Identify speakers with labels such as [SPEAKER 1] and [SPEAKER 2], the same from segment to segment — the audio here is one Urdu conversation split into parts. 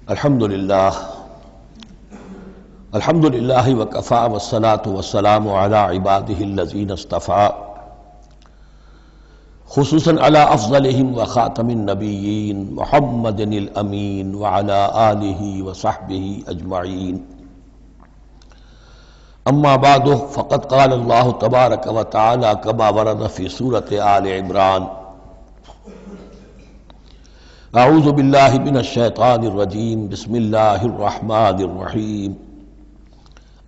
[SPEAKER 1] الحمدللہ وکفی والصلاة والسلام علی عبادہ الذین اصطفی خصوصاً علی افضلہم وخاتم النبیین محمد الامین وعلی آلہ وصحبہ اجمعین اما بعد فقد قال اللہ تبارک وتعالی کما ورد فی سورۃ آل عمران اعوذ باللہ من الشیطان الرجیم بسم اللہ الرحمن الرحیم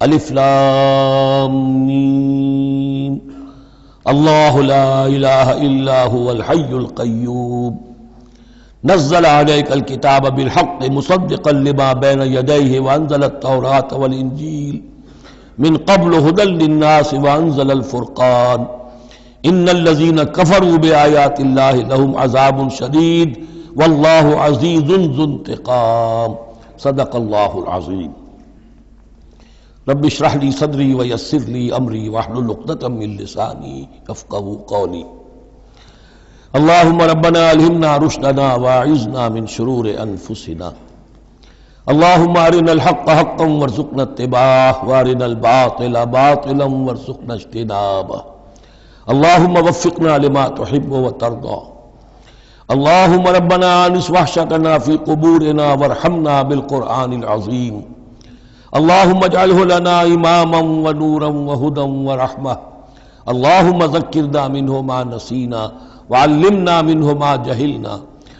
[SPEAKER 1] الف لام میم اللہ لا الہ الا هو الحی القیوم نزل علیک الکتاب بالحق مصدقا لما بین یدیہ وانزل التوراة والانجیل من قبل هدى للناس وانزل الفرقان ان الذین کفروا بآیات اللہ لهم عذاب شدید واللہ عزیز ذو انتقام صدق اللہ العظیم رب اشرح لی صدری ویسر لی امری واحلل عقدۃ من لسانی یفقہوا قولی اللہم ربنا الہمنا رشدنا واعذنا من شرور انفسنا اللہم ارنا الحق حقا وارزقنا اتباعہ وارنا الباطل باطلا وارزقنا اجتنابہ اللہم وفقنا لما تحب وترضى اللہم ربنا آنس وحشتنا فی قبورنا وارحمنا بالقرآن العظیم اللہم اجعلہ لنا اماما ونورا وہدا ورحمہ اللہم ذکرنا منہ ما نسینا وعلمنا منہ ما جہلنا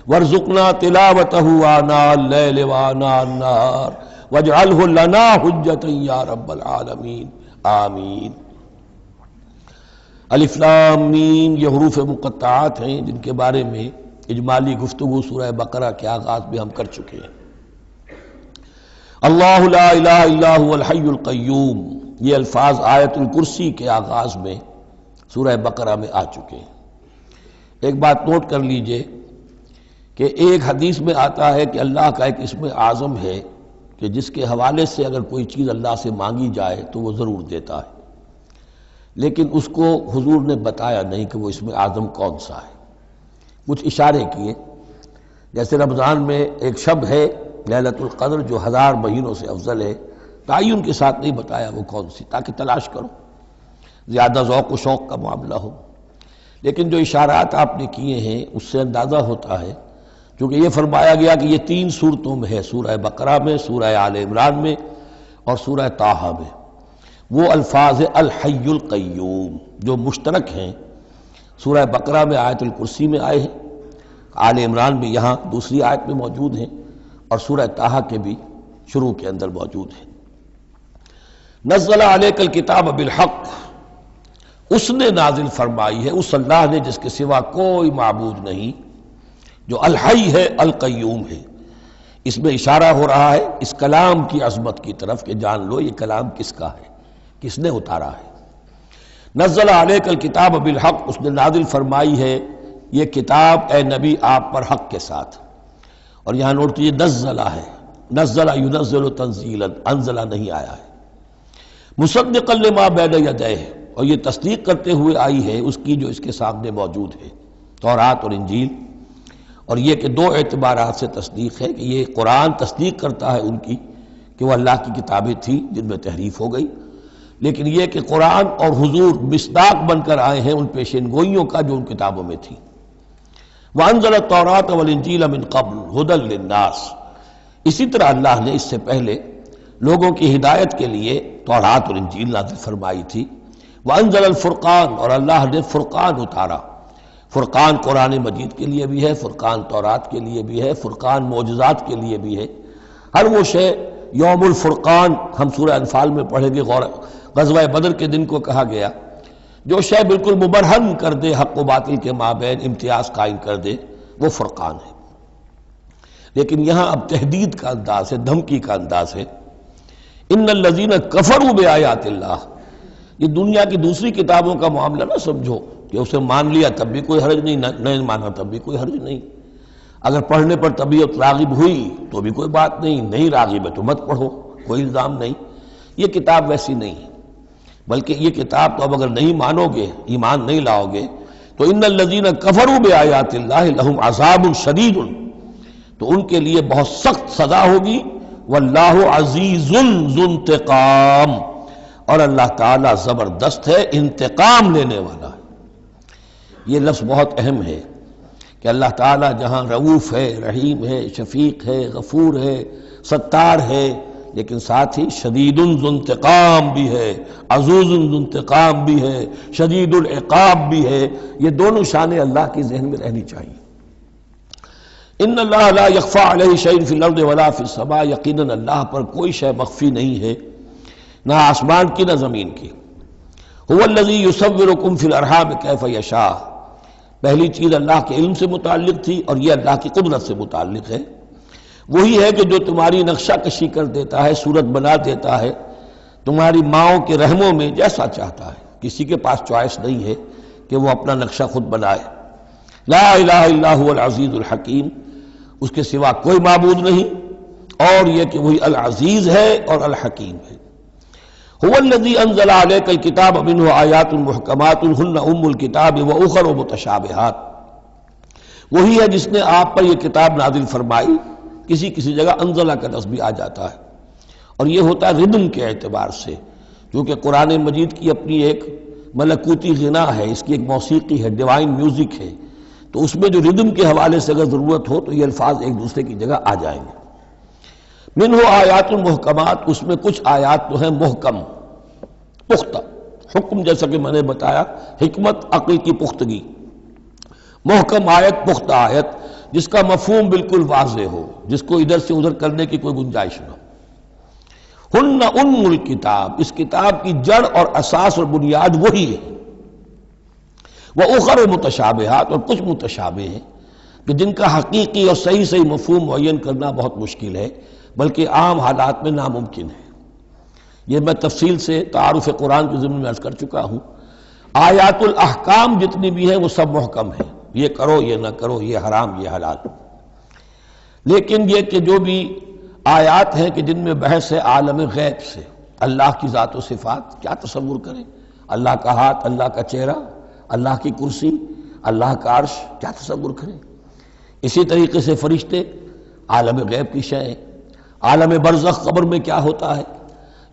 [SPEAKER 1] وارزقنا تلاوتہ آناء اللیل وآناء النہار واجعلہ لنا حجتا یا رب العالمین آمین۔ الف لام میم یہ حروف مقطعات ہیں جن کے بارے میں اجمالی گفتگو سورہ بقرہ کے آغاز میں ہم کر چکے ہیں۔ اللہ لا الہ الا هو الحی القیوم یہ الفاظ آیت الکرسی کے آغاز میں سورہ بقرہ میں آ چکے ہیں۔ ایک بات نوٹ کر لیجئے کہ ایک حدیث میں آتا ہے کہ اللہ کا ایک اسم اعظم ہے کہ جس کے حوالے سے اگر کوئی چیز اللہ سے مانگی جائے تو وہ ضرور دیتا ہے، لیکن اس کو حضور نے بتایا نہیں کہ وہ اسم اعظم کون سا ہے۔ کچھ اشارے کیے، جیسے رمضان میں ایک شب ہے لیلۃ القدر جو 1000 مہینوں سے افضل ہے، تعین کے ساتھ نہیں بتایا وہ کون سی، تاکہ تلاش کرو، زیادہ ذوق و شوق کا معاملہ ہو۔ لیکن جو اشارات آپ نے کیے ہیں اس سے اندازہ ہوتا ہے، چونکہ یہ فرمایا گیا کہ یہ 3 صورتوں میں ہے، سورہ بقرہ میں، سورہ آل عمران میں اور سورہ طٰہٰ میں، وہ الفاظ الحی القیوم جو مشترک ہیں، سورہ بقرہ میں آیت الکرسی میں آئے ہیں، آل عمران میں یہاں دوسری آیت میں موجود ہیں، اور سورہ طٰہٰ کے بھی شروع کے اندر موجود ہیں۔ نزل علیک الکتاب بالحق، اس نے نازل فرمائی ہے، اس اللہ نے جس کے سوا کوئی معبود نہیں، جو الحی ہے القیوم ہے۔ اس میں اشارہ ہو رہا ہے اس کلام کی عظمت کی طرف کہ جان لو یہ کلام کس کا ہے، کس نے اتارا ہے۔ نزل علیک الکتاب بالحق، اس نے نازل فرمائی ہے یہ کتاب اے نبی آپ پر حق کے ساتھ، اور یہاں نوٹ کیجیے نزلہ ہے، نزلہ ینزل تنزیلا، انزلہ نہیں آیا ہے۔ مصدقا لما بین یدیہ، اور یہ تصدیق کرتے ہوئے آئی ہے اس کی جو اس کے سامنے موجود ہے، تورات اور انجیل۔ اور یہ کہ 2 اعتبارات سے تصدیق ہے کہ یہ قرآن تصدیق کرتا ہے ان کی کہ وہ اللہ کی کتابیں تھیں جن میں تحریف ہو گئی، لیکن یہ کہ قرآن اور حضور مصداق بن کر آئے ہیں ان پیشین گوئیوں کا جو ان کتابوں میں تھی۔ وَأَنزَلَ التَّوْرَاةَ وَالْإِنْجِيلَ مِنْ قَبْلُ هُدًى لِلنَّاسِ، اسی طرح اللہ نے اس سے پہلے لوگوں کی ہدایت کے لیے تورات اور انجیل نازل فرمائی تھی۔ وَأَنزَلَ الْفُرْقَانَ، اور اللہ نے فرقان اتارا۔ فرقان قرآن مجید کے لیے بھی ہے، فرقان تورات کے لیے بھی ہے، فرقان معجزات کے لیے بھی ہے۔ ہر وہ شے یوم الفرقان ہم سورہ انفال میں پڑھیں گے، غزوہ بدر کے دن کو کہا گیا، جو شے بالکل مبرہن کر دے حق و باطل کے مابین امتیاز قائم کر دے وہ فرقان ہے۔ لیکن یہاں اب تہدید کا انداز ہے، دھمکی کا انداز ہے۔ ان الذین کفروا بآیات اللہ، یہ دنیا کی دوسری کتابوں کا معاملہ نہ سمجھو کہ اسے مان لیا تب بھی کوئی حرج نہیں، نہیں مانا تب بھی کوئی حرج نہیں، اگر پڑھنے پر طبیعت راغب ہوئی تو بھی کوئی بات نہیں، نہیں راغب ہے تو مت پڑھو، کوئی الزام نہیں۔ یہ کتاب ویسی نہیں ہے، بلکہ یہ کتاب تو اب اگر نہیں مانو گے، ایمان نہیں لاؤ گے تو ان الذین کفروا بآیات اللہ لہم عذاب شدید، تو ان کے لیے بہت سخت سزا ہوگی. واللہ عزیز ذو انتقام، اور اللہ تعالیٰ زبردست ہے، انتقام لینے والا ہے. یہ لفظ بہت اہم ہے کہ اللہ تعالیٰ جہاں رؤوف ہے، رحیم ہے، شفیق ہے، غفور ہے، ستار ہے، لیکن ساتھ ہی شدید ذو انتقام بھی ہے، عزوز ذو انتقام بھی ہے، شدید العقاب بھی ہے. یہ دونوں شانیں اللہ کی ذہن میں رہنی چاہیے. ان اللہ لا یخفی علیہ شیء فی الارض ولا فی السماء، یقیناً اللہ پر کوئی شے مخفی نہیں ہے، نہ آسمان کی نہ زمین کی. هو الذی یصورکم فی الارحام کیف یشاء، پہلی چیز اللہ کے علم سے متعلق تھی، اور یہ اللہ کی قدرت سے متعلق ہے. وہی ہے کہ جو تمہاری نقشہ کشی کر دیتا ہے، صورت بنا دیتا ہے تمہاری ماؤں کے رحموں میں جیسا چاہتا ہے. کسی کے پاس چوائس نہیں ہے کہ وہ اپنا نقشہ خود بنائے. لا الہ الا هو العزیز الحکیم، اس کے سوا کوئی معبود نہیں، اور یہ کہ وہی العزیز ہے اور الحکیم ہے. هو الذی انزل علیک الکتاب منہ آیات محکمات ہن ام الکتاب واخر متشابہات، وہی ہے جس نے آپ پر یہ کتاب نازل فرمائی. کسی کسی جگہ انزلہ کا لفظ بھی آ جاتا ہے، اور یہ ہوتا ہے ردم کے اعتبار سے، کیونکہ قرآن مجید کی اپنی ایک ملکوتی غنا ہے، اس کی ایک موسیقی ہے، ڈیوائن میوزک ہے. تو اس میں جو ردم کے حوالے سے اگر ضرورت ہو تو یہ الفاظ ایک دوسرے کی جگہ آ جائیں گے. منہ آیات محکمات، اس میں کچھ آیات تو ہیں محکم، پختہ. حکم جیسا کہ میں نے بتایا، حکمت عقل کی پختگی. محکم آیت، پختہ آیت، جس کا مفہوم بالکل واضح ہو، جس کو ادھر سے ادھر کرنے کی کوئی گنجائش نہ ہو. ہن ام الکتاب، اس کتاب کی جڑ اور اساس اور بنیاد وہی ہے. وَأُخَرُ متشابہات، اور کچھ متشابہ ہیں کہ جن کا حقیقی اور صحیح مفہوم معین کرنا بہت مشکل ہے، بلکہ عام حالات میں ناممکن ہے. یہ میں تفصیل سے تعارف قرآن کے ضمن میں عرض کر چکا ہوں. آیات الاحکام جتنی بھی ہیں وہ سب محکم ہیں، یہ کرو یہ نہ کرو، یہ حرام یہ حلال. لیکن یہ کہ جو بھی آیات ہیں کہ جن میں بحث ہے عالم غیب سے، اللہ کی ذات و صفات، کیا تصور کریں؟ اللہ کا ہاتھ، اللہ کا چہرہ، اللہ کی کرسی، اللہ کا عرش، کیا تصور کریں؟ اسی طریقے سے فرشتے، عالم غیب کی شیء، عالم برزخ قبر میں کیا ہوتا ہے،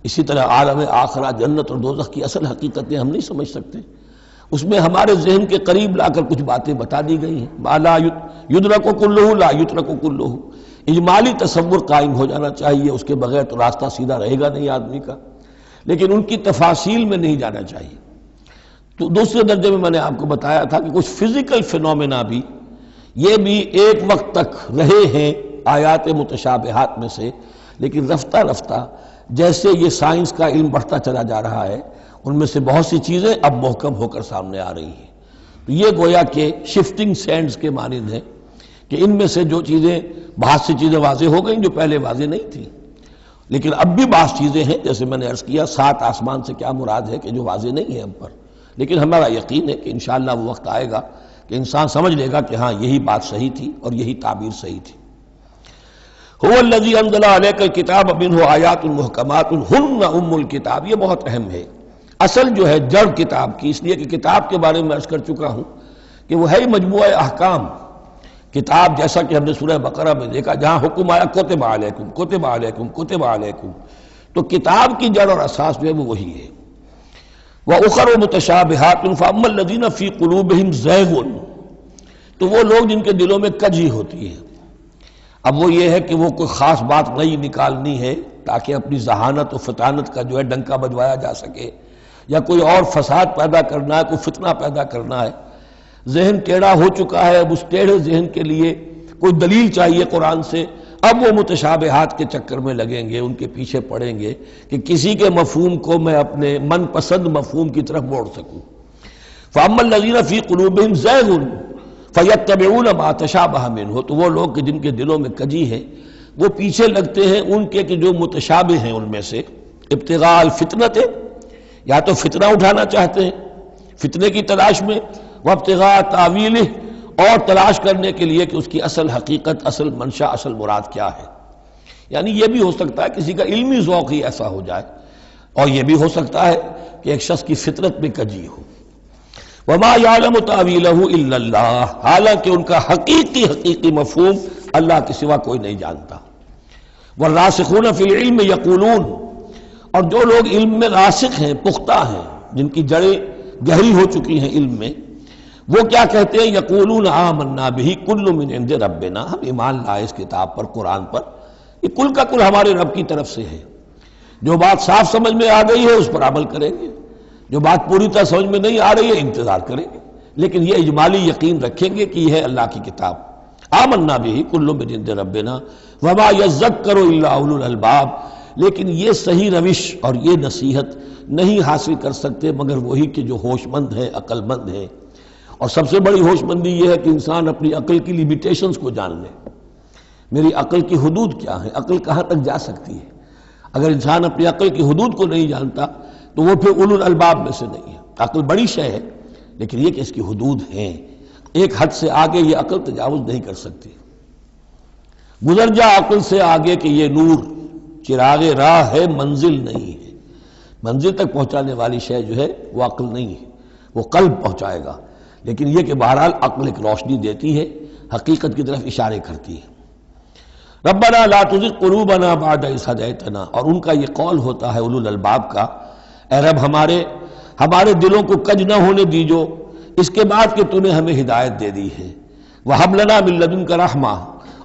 [SPEAKER 1] اسی طرح عالم آخرہ جنت اور دوزخ کی اصل حقیقتیں ہم نہیں سمجھ سکتے. اس میں ہمارے ذہن کے قریب لا کر کچھ باتیں بتا دی گئی ہیں. ما لا یدرک کلہ لا یترک کلہ، اجمالی تصور قائم ہو جانا چاہیے، اس کے بغیر تو راستہ سیدھا رہے گا نہیں آدمی کا، لیکن ان کی تفاصیل میں نہیں جانا چاہیے. تو دوسرے درجے میں نے آپ کو بتایا تھا کہ کچھ فزیکل فینومینا بھی یہ بھی ایک وقت تک رہے ہیں آیات متشابہات میں سے، لیکن رفتہ رفتہ جیسے یہ سائنس کا علم بڑھتا چلا جا رہا ہے، ان میں سے بہت سی چیزیں اب محکم ہو کر سامنے آ رہی ہیں. تو یہ گویا کہ شفٹنگ سینڈز کے مانند ہے کہ ان میں سے جو چیزیں، بہت سی چیزیں واضح ہو گئیں جو پہلے واضح نہیں تھیں، لیکن اب بھی بعض چیزیں ہیں، جیسے میں نے عرض کیا 7 آسمان سے کیا مراد ہے کہ جو واضح نہیں ہے ہم پر. لیکن ہمارا یقین ہے کہ انشاءاللہ وہ وقت آئے گا کہ انسان سمجھ لے گا کہ ہاں یہی بات صحیح تھی اور یہی تعبیر صحیح تھی. هو الذی انزل علیک الکتاب منہ آیات محکمات ہن ام الکتاب، یہ بہت اہم ہے. اصل جو ہے جڑ کتاب کی، اس لیے کہ کتاب کے بارے میں عرض کر چکا ہوں کہ وہ ہے مجموعہ احکام. کتاب جیسا کہ ہم نے سورہ بقرہ میں دیکھا جہاں حکم آیا کتب علیکم کتب علیکم کتب علیکم، تو کتاب کی جڑ اور اساس جو ہے وہ وہی ہے. وَأُخَرُ مُتَشَابِهَاتٌ فَأَمَّا الَّذِينَ فِي قُلُوبِهِمْ زَيْغٌ، تو وہ لوگ جن کے دلوں میں کجی ہوتی ہے. اب وہ یہ ہے کہ وہ کوئی خاص بات نئی نکالنی ہے تاکہ اپنی ذہانت و فطانت کا جو ہے ڈنکا بجوایا جا سکے، یا کوئی اور فساد پیدا کرنا ہے، کوئی فتنہ پیدا کرنا ہے. ذہن ٹیڑھا ہو چکا ہے، اب اس ٹیڑھے ذہن کے لیے کوئی دلیل چاہیے قرآن سے. اب وہ متشابہات کے چکر میں لگیں گے، ان کے پیچھے پڑیں گے کہ کسی کے مفہوم کو میں اپنے من پسند مفہوم کی طرف موڑ سکوں. فَأَمَّا الَّذِينَ فِي قُلُوبِهِمْ زَيْغٌ فَيَتَّبِعُونَ مَا تَشَابَهَ مِنْهُ، تو وہ لوگ کہ جن کے دلوں میں کجی ہے وہ پیچھے لگتے ہیں ان کے کہ جو متشابہ ہیں ان میں سے. ابتغاء الفتنۃ، یا تو فتنہ اٹھانا چاہتے ہیں فتنے کی تلاش میں، وابتغاء تاویلہ، اور تلاش کرنے کے لیے کہ اس کی اصل حقیقت، اصل منشا، اصل مراد کیا ہے. یعنی یہ بھی ہو سکتا ہے کسی کا علمی ذوق ہی ایسا ہو جائے، اور یہ بھی ہو سکتا ہے کہ ایک شخص کی فطرت میں کجی ہو. وَمَا يَعْلَمُ تَأْوِيلَهُ إِلَّا اللَّهُ، حالانکہ ان کا حقیقی مفہوم اللہ کے سوا کوئی نہیں جانتا۔ والراسخون فی العلم یقولون، اور جو لوگ علم میں راسخ ہیں، پختہ ہیں، جن کی جڑیں گہری ہو چکی ہیں علم میں، وہ کیا کہتے ہیں؟ یقولون آمنا بہ کل من عند ربنا، ہم ایمان لائے اس کتاب پر، قرآن پر، یہ کل کا کل ہمارے رب کی طرف سے ہے۔ جو بات صاف سمجھ میں آ گئی ہے اس پر عمل کریں گے، جو بات پوری طرح سمجھ میں نہیں آ رہی ہے انتظار کریں گے، لیکن یہ اجمالی یقین رکھیں گے کہ یہ ہے اللہ کی کتاب۔ آمنا بہ کل من عند ربنا وما یذکر الا اولو الالباب، لیکن یہ صحیح روش اور یہ نصیحت نہیں حاصل کر سکتے مگر وہی کہ جو ہوش مند ہے، عقل مند ہے۔ اور سب سے بڑی ہوش مندی یہ ہے کہ انسان اپنی عقل کی لیمیٹیشنز کو جان لے، میری عقل کی حدود کیا ہیں، عقل کہاں تک جا سکتی ہے۔ اگر انسان اپنی عقل کی حدود کو نہیں جانتا تو وہ پھر اولو الالباب میں سے نہیں ہے۔ عقل بڑی شے ہے لیکن یہ کہ اس کی حدود ہیں، ایک حد سے آگے یہ عقل تجاوز نہیں کر سکتی۔ گزر جا عقل سے آگے کہ یہ نور چراغ راہ ہے، منزل نہیں ہے۔ منزل تک پہنچانے والی شے جو ہے وہ عقل نہیں ہے، وہ قلب پہنچائے گا، لیکن یہ کہ بہرحال عقل ایک روشنی دیتی ہے، حقیقت کی طرف اشارے کرتی ہے۔ ربنا لا تزغ قلوبنا بعد اذ ہدیتنا، اور ان کا یہ قول ہوتا ہے اولو الالباب کا، اے رب ہمارے دلوں کو کج نہ ہونے دیجو اس کے بعد کہ تو نے ہمیں ہدایت دے دی ہے۔ وہب لنا من لدنک رحمہ،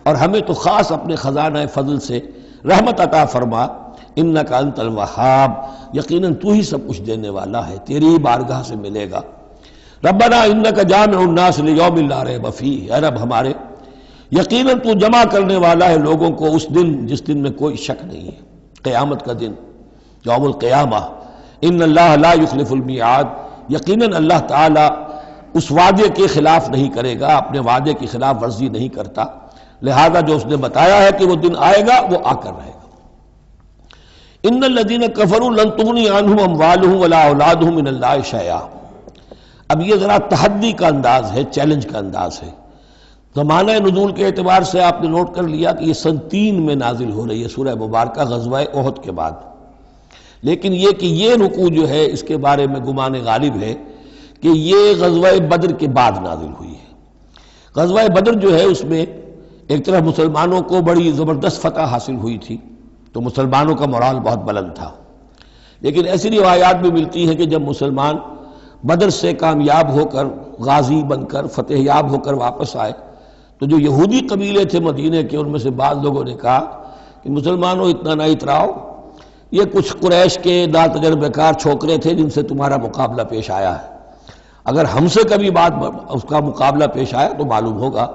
[SPEAKER 1] اور ہمیں تو خاص اپنے خزانہ فضل سے رحمت عطا فرما، انک انت الوہاب، یقیناً تو ہی سب کچھ دینے والا ہے، تیری ہی بارگاہ سے ملے گا۔ ربنا انک جامع الناس لیوم لا ریب فیہ، اے رب ہمارے یقیناً تو جمع کرنے والا ہے لوگوں کو اس دن جس دن میں کوئی شک نہیں ہے، قیامت کا دن، یوم القیامہ۔ ان اللہ لا یخلف المیعاد، یقیناً اللہ تعالی اس وعدے کے خلاف نہیں کرے گا، اپنے وعدے کی خلاف ورزی نہیں کرتا، لہذا جو اس نے بتایا ہے کہ وہ دن آئے گا وہ آ کر رہے گا۔ ان الذین کفروا لن تغنی عنہم اموالہم ولا اولادہم من اللہ شیئا، اب یہ ذرا تحدی کا انداز ہے، چیلنج کا انداز ہے۔ زمانہ نزول کے اعتبار سے آپ نے نوٹ کر لیا کہ یہ سن 3 میں نازل ہو رہی ہے سورہ مبارکہ غزوہ احد کے بعد، لیکن یہ کہ یہ رکوع جو ہے اس کے بارے میں گمان غالب ہے کہ یہ غزوہ بدر کے بعد نازل ہوئی ہے۔ غزوہ بدر جو ہے اس میں ایک طرف مسلمانوں کو بڑی زبردست فتح حاصل ہوئی تھی تو مسلمانوں کا مورال بہت بلند تھا، لیکن ایسی روایات بھی ملتی ہیں کہ جب مسلمان بدر سے کامیاب ہو کر، غازی بن کر، فتح یاب ہو کر واپس آئے تو جو یہودی قبیلے تھے مدینے کے، ان میں سے بعض لوگوں نے کہا کہ مسلمانوں اتنا نہ اتراؤ، یہ کچھ قریش کے ناتجربہ کار چھوکرے تھے جن سے تمہارا مقابلہ پیش آیا ہے، اگر ہم سے کبھی بات اس کا مقابلہ پیش آیا تو معلوم ہوگا،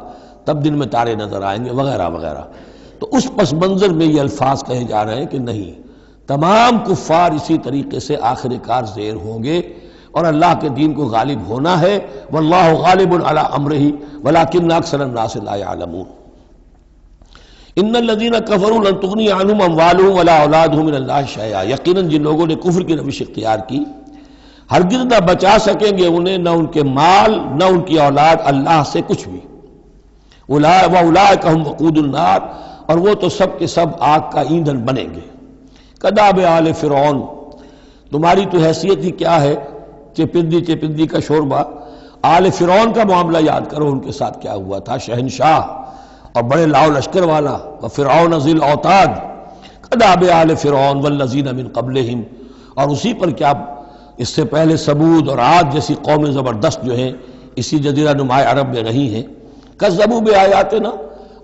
[SPEAKER 1] تب دن میں تارے نظر آئیں گے وغیرہ وغیرہ۔ تو اس پس منظر میں یہ الفاظ کہے جا رہے ہیں کہ نہیں، تمام کفار اسی طریقے سے آخر کار زیر ہوں گے اور اللہ کے دین کو غالب ہونا ہے، واللہ غالب علی امرہ ولکن اکثر الناس لا یعلمون۔ ان الذین کفروا لن تغنی عنہم اموالہم ولا اولادہم من اللہ شیئا، یقیناً جن لوگوں نے کفر کی روش اختیار کی ہرگز نہ بچا سکیں گے انہیں، نہ ان کے مال نہ ان کی اولاد اللہ سے کچھ بھی۔ وَأُولَٰئِكَ هُمْ وَقُودُ النَّارِ، اور وہ تو سب کے سب آگ کا ایندھن بنیں گے۔ کداب آل فرعون، تمہاری تو حیثیت ہی کیا ہے، چپندی کا شوربہ۔ آل فرعون کا معاملہ یاد کرو، ان کے ساتھ کیا ہوا تھا، شہنشاہ اور بڑے لاؤ لشکر والا، وفرعون ذی الاوتاد، کداب آل فرعون والذین من قبلہم، اور اسی پر کیا اس سے پہلے ثمود اور عاد جیسی قومیں زبردست جو ہیں اسی جزیرہ نما عرب میں رہی ہیں۔ کذبوا بآیاتنا،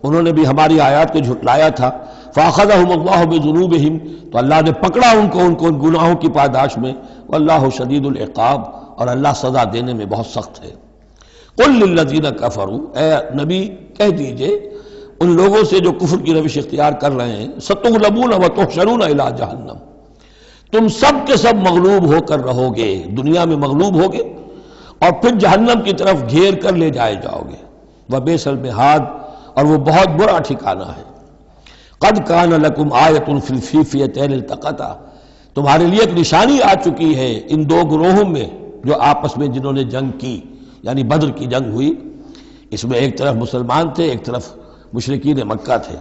[SPEAKER 1] انہوں نے بھی ہماری آیات کو جھٹلایا تھا۔ فاخذہم اللہ بذنوبہم، تو اللہ نے پکڑا ان کو ان گناہوں کی پاداش میں۔ واللہ شدید العقاب، اور اللہ سزا دینے میں بہت سخت ہے۔ قل للذین کفروا، اے نبی کہہ دیجئے ان لوگوں سے جو کفر کی روش اختیار کر رہے ہیں، ستغلبون وتحشرون الی جہنم، تم سب کے سب مغلوب ہو کر رہو گے، دنیا میں مغلوب ہوگے اور پھر جہنم کی طرف گھیر کر لے جائے جاؤ گے۔ وبئس المہاد، اور وہ بہت برا ٹھکانہ ہے۔ قد کان لکم آیۃ فی فئتین التقطا، تمہارے لیے ایک نشانی آ چکی ہے ان دو گروہوں میں جو آپس میں جنہوں نے جنگ کی، یعنی بدر کی جنگ ہوئی، اس میں ایک طرف مسلمان تھے ایک طرف مشرکین مکہ تھے،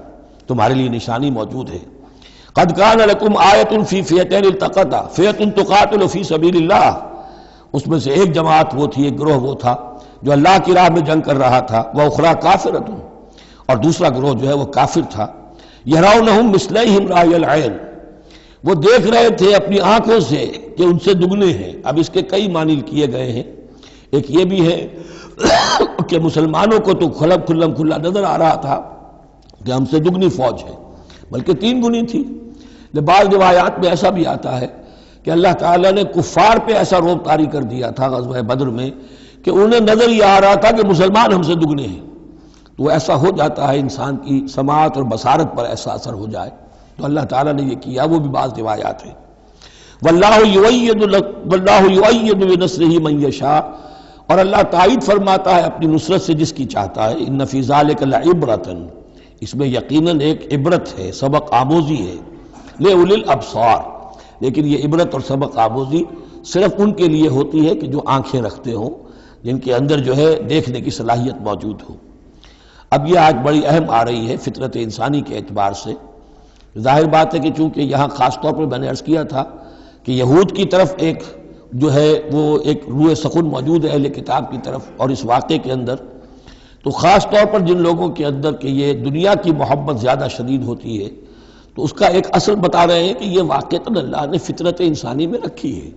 [SPEAKER 1] تمہارے لیے نشانی موجود ہے۔ قد کان لکم آیۃ فی فئتین التقطا، فئۃ تقاتل فی سبیل اللہ، اس میں سے ایک جماعت وہ تھی، ایک گروہ وہ تھا جو اللہ کی راہ میں جنگ کر رہا تھا، وَأُخْرَىٰ کافرۃ، اور دوسرا گروہ جو ہے وہ کافر تھا. یرونہم مثلیہم رأی العین، وہ دیکھ رہے تھے اپنی آنکھوں سے کہ ان سے دگنے ہیں. اب اس کے کئی معنی کیے گئے ہیں. ایک یہ بھی ہے کہ مسلمانوں کو تو کھلا نظر آ رہا تھا کہ ہم سے دگنی فوج ہے، بلکہ 3 گنی تھی. بعض روایات میں ایسا بھی آتا ہے کہ اللہ تعالیٰ نے کفار پہ ایسا رعب طاری کر دیا تھا غزوہ بدر میں کہ انہیں نظر یہ آ رہا تھا کہ مسلمان ہم سے دگنے ہیں. تو ایسا ہو جاتا ہے، انسان کی سماعت اور بصارت پر ایسا اثر ہو جائے. تو اللہ تعالیٰ نے یہ کیا، وہ بھی بعض روایات ہیں. واللہ یؤید بنصرہ من یشاء، اور اللہ تائید فرماتا ہے اپنی نصرت سے جس کی چاہتا ہے. ان فی ذلک لعبرۃ، اس میں یقیناً ایک عبرت ہے، سبق آموزی ہے. لأولی الابصار، لیکن یہ عبرت اور سبق آموزی صرف ان کے لیے ہوتی ہے کہ جو آنکھیں رکھتے ہوں، جن کے اندر جو ہے دیکھنے کی صلاحیت موجود ہو. اب یہ آج بڑی اہم آ رہی ہے فطرت انسانی کے اعتبار سے. ظاہر بات ہے کہ چونکہ یہاں خاص طور پر میں نے عرض کیا تھا کہ یہود کی طرف ایک جو ہے وہ ایک روح سخن موجود ہے اہل کتاب کی طرف، اور اس واقعے کے اندر تو خاص طور پر جن لوگوں کے اندر کہ یہ دنیا کی محبت زیادہ شدید ہوتی ہے، تو اس کا ایک اصل بتا رہے ہیں کہ یہ واقعتاً اللہ نے فطرت انسانی میں رکھی ہے.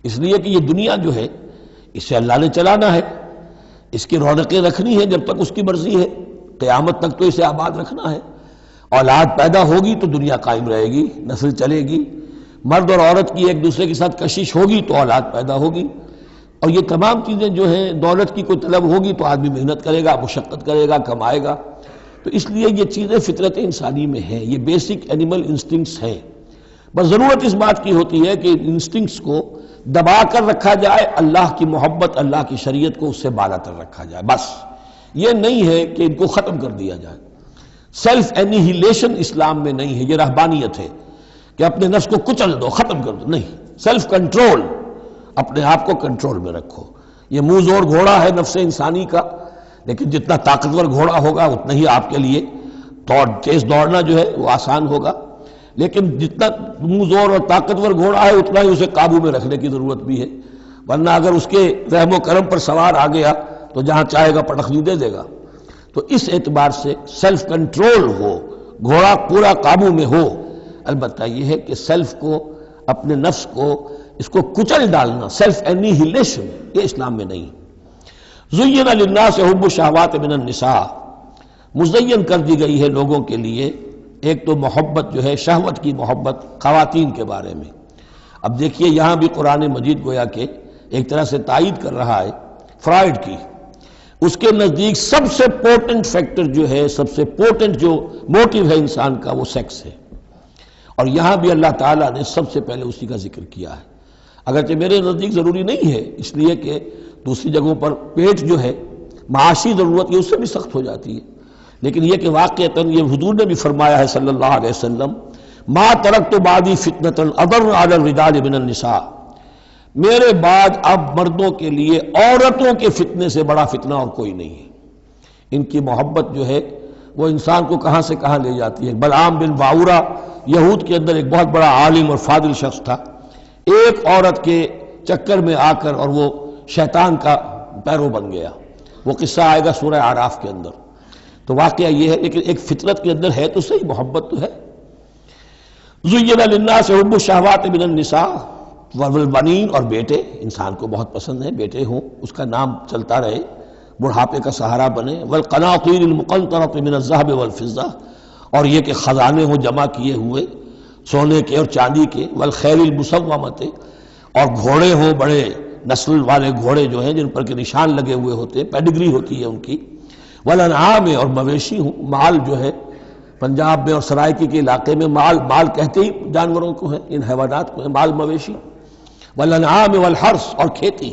[SPEAKER 1] اس لیے کہ یہ دنیا جو ہے اسے اللہ نے چلانا ہے، اس کی رونقیں رکھنی ہے جب تک اس کی مرضی ہے، قیامت تک تو اسے آباد رکھنا ہے. اولاد پیدا ہوگی تو دنیا قائم رہے گی، نسل چلے گی. مرد اور عورت کی ایک دوسرے کے ساتھ کشش ہوگی تو اولاد پیدا ہوگی. اور یہ تمام چیزیں جو ہیں، دولت کی کوئی طلب ہوگی تو آدمی محنت کرے گا، مشقت کرے گا، کمائے گا. تو اس لیے یہ چیزیں فطرت انسانی میں ہیں، یہ بیسک اینیمل انسٹنکٹس ہیں. بس ضرورت اس بات کی ہوتی ہے کہ ان انسٹنکٹس کو دبا کر رکھا جائے، اللہ کی محبت، اللہ کی شریعت کو اس سے بالا تر رکھا جائے. بس یہ نہیں ہے کہ ان کو ختم کر دیا جائے. سیلف اینیہیلیشن اسلام میں نہیں ہے، یہ رہبانیت ہے کہ اپنے نفس کو کچل دو، ختم کر دو. نہیں، سیلف کنٹرول، اپنے آپ کو کنٹرول میں رکھو. یہ منہ زور گھوڑا ہے نفس انسانی کا، لیکن جتنا طاقتور گھوڑا ہوگا اتنا ہی آپ کے لیے تیز دوڑنا جو ہے وہ آسان ہوگا. لیکن جتنا منہ زور اور طاقتور گھوڑا ہے اتنا ہی اسے قابو میں رکھنے کی ضرورت بھی ہے، ورنہ اگر اس کے رحم و کرم پر سوار آ گیا تو جہاں چاہے گا پٹخنی دے دے گا. تو اس اعتبار سے سیلف کنٹرول ہو، گھوڑا پورا قابو میں ہو. البتہ یہ ہے کہ سیلف کو، اپنے نفس کو، اس کو کچل ڈالنا، سیلف اینیہیلیشن، یہ اسلام میں نہیں. زین للناس حب الشہوات من النساء، مزین کر دی گئی ہے لوگوں کے لیے ایک تو محبت جو ہے، شہوت کی محبت خواتین کے بارے میں. اب دیکھیے یہاں بھی قرآن مجید گویا کہ ایک طرح سے تائید کر رہا ہے فرائڈ کی. اس کے نزدیک سب سے پورٹنٹ فیکٹر جو ہے، سب سے پورٹنٹ جو موٹیو ہے انسان کا، وہ سیکس ہے. اور یہاں بھی اللہ تعالیٰ نے سب سے پہلے اسی کا ذکر کیا ہے. اگرچہ میرے نزدیک ضروری نہیں ہے، اس لیے کہ دوسری جگہوں پر پیٹ جو ہے، معاشی ضرورت یہ اس سے بھی سخت ہو جاتی ہے. لیکن یہ کہ واقعتاً یہ حضور نے بھی فرمایا ہے صلی اللہ علیہ وسلم، ما ترکت بعدی فتنۃ اضر علی الرجال من النساء، میرے بعد اب مردوں کے لیے عورتوں کے فتنے سے بڑا فتنہ اور کوئی نہیں ہے. ان کی محبت جو ہے وہ انسان کو کہاں سے کہاں لے جاتی ہے. بلعام بن باورا یہود کے اندر ایک بہت بڑا عالم اور فاضل شخص تھا، ایک عورت کے چکر میں آ کر اور وہ شیطان کا پیرو بن گیا. وہ قصہ آئے گا سورہ اعراف کے اندر. تو واقعہ یہ ہے، لیکن ایک فطرت کے اندر ہے تو صحیح، محبت تو ہے. زین للناس حب الشہوات من النساء والبنین، اور بیٹے انسان کو بہت پسند ہیں، بیٹے ہوں، اس کا نام چلتا رہے، بڑھاپے کا سہارا بنے. والقناطیر المقنطرۃ من الذهب والفضہ، اور یہ کہ خزانے ہوں جمع کیے ہوئے سونے کے اور چاندی کے. والخیل المسومۃ، اور گھوڑے ہوں بڑے نسل والے گھوڑے جو ہیں جن پر کے نشان لگے ہوئے ہوتے ہیں، پیڈگری ہوتی ہے ان کی. والانعام، اور مویشی ہوں، مال جو ہے پنجاب میں اور سرائکی کے علاقے میں مال کہتے ہی جانوروں کو ہے، ان حیوانات کو ہے مال مویشی. والانعام والحرث، اور کھیتی.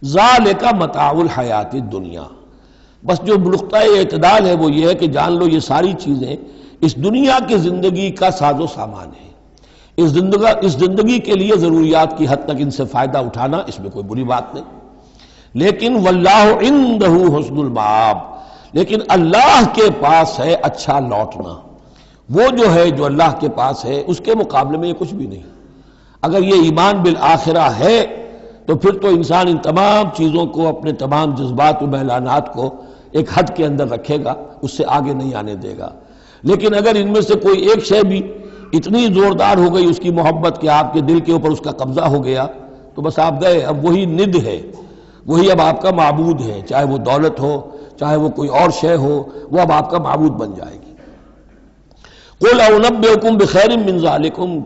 [SPEAKER 1] ذالک متاع الحیات الدنیا، بس جو نقطۂ اعتدال ہے وہ یہ ہے کہ جان لو یہ ساری چیزیں اس دنیا کی زندگی کا ساز و سامان ہے. اس زندگی کے لیے ضروریات کی حد تک ان سے فائدہ اٹھانا، اس میں کوئی بری بات نہیں. لیکن واللہ عندہ حسن المآب، لیکن اللہ کے پاس ہے اچھا لوٹنا. وہ جو ہے جو اللہ کے پاس ہے اس کے مقابلے میں یہ کچھ بھی نہیں. اگر یہ ایمان بالآخرہ ہے تو پھر تو انسان ان تمام چیزوں کو، اپنے تمام جذبات و میلانات کو ایک حد کے اندر رکھے گا، اس سے آگے نہیں آنے دے گا۔ لیکن اگر ان میں سے کوئی ایک شے بھی اتنی زوردار ہو گئی اس کی محبت کہ آپ کے دل کے اوپر اس کا قبضہ ہو گیا تو بس آپ گئے، اب وہی ند ہے، وہی اب آپ کا معبود ہے، چاہے وہ دولت ہو چاہے وہ کوئی اور شے ہو، وہ اب آپ کا معبود بن جائے گی۔ قُلْ أَنَبِّئُكُمْ بِخَيْرٍ مِّن ذَلِكُمْ،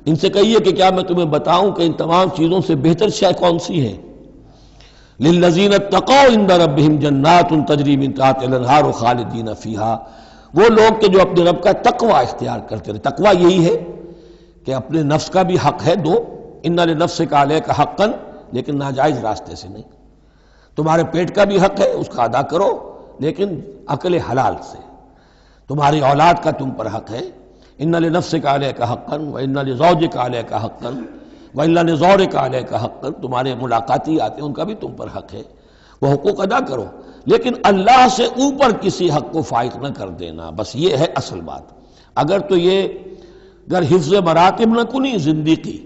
[SPEAKER 1] ان سے کہیے کہ کیا میں تمہیں بتاؤں کہ ان تمام چیزوں سے بہتر شے کون سی ہے؟ لِلَّذِينَ اتَّقَوْا عِندَ رَبِّهِمْ جَنَّاتٌ تَجْرِي مِن تَحْتِهَا الْأَنْهَارُ خَالِدِينَ فِيهَا، وہ لوگ کہ جو اپنے رب کا تقوی اختیار کرتے رہے۔ تقوی یہی ہے کہ اپنے نفس کا بھی حق ہے دو، اِنَّ لِنَفْسِكَ عَلَيْكَ حَقًّا، لیکن ناجائز راستے سے نہیں۔ تمہارے پیٹ کا بھی حق ہے، اس کا ادا کرو لیکن عقل حلال سے۔ تمہاری اولاد کا تم پر حق ہے، اِنَّ لِنَفْسِكَ عَلَيْكَ حَقًّا وَإِنَّ لِزَوْجِكَ عَلَيْكَ حَقًّا وَإِنَّ لِزَوْرِكَ عَلَيْكَ حَقًّا، تمہارے ملاقاتی آتے ہیں ان کا بھی تم پر حق ہے، وہ حقوق ادا کرو، لیکن اللہ سے اوپر کسی حق کو فائق نہ کر دینا، بس یہ ہے اصل بات۔ اگر تو یہ اگر حفظ مراتب نہ کنی زندگی،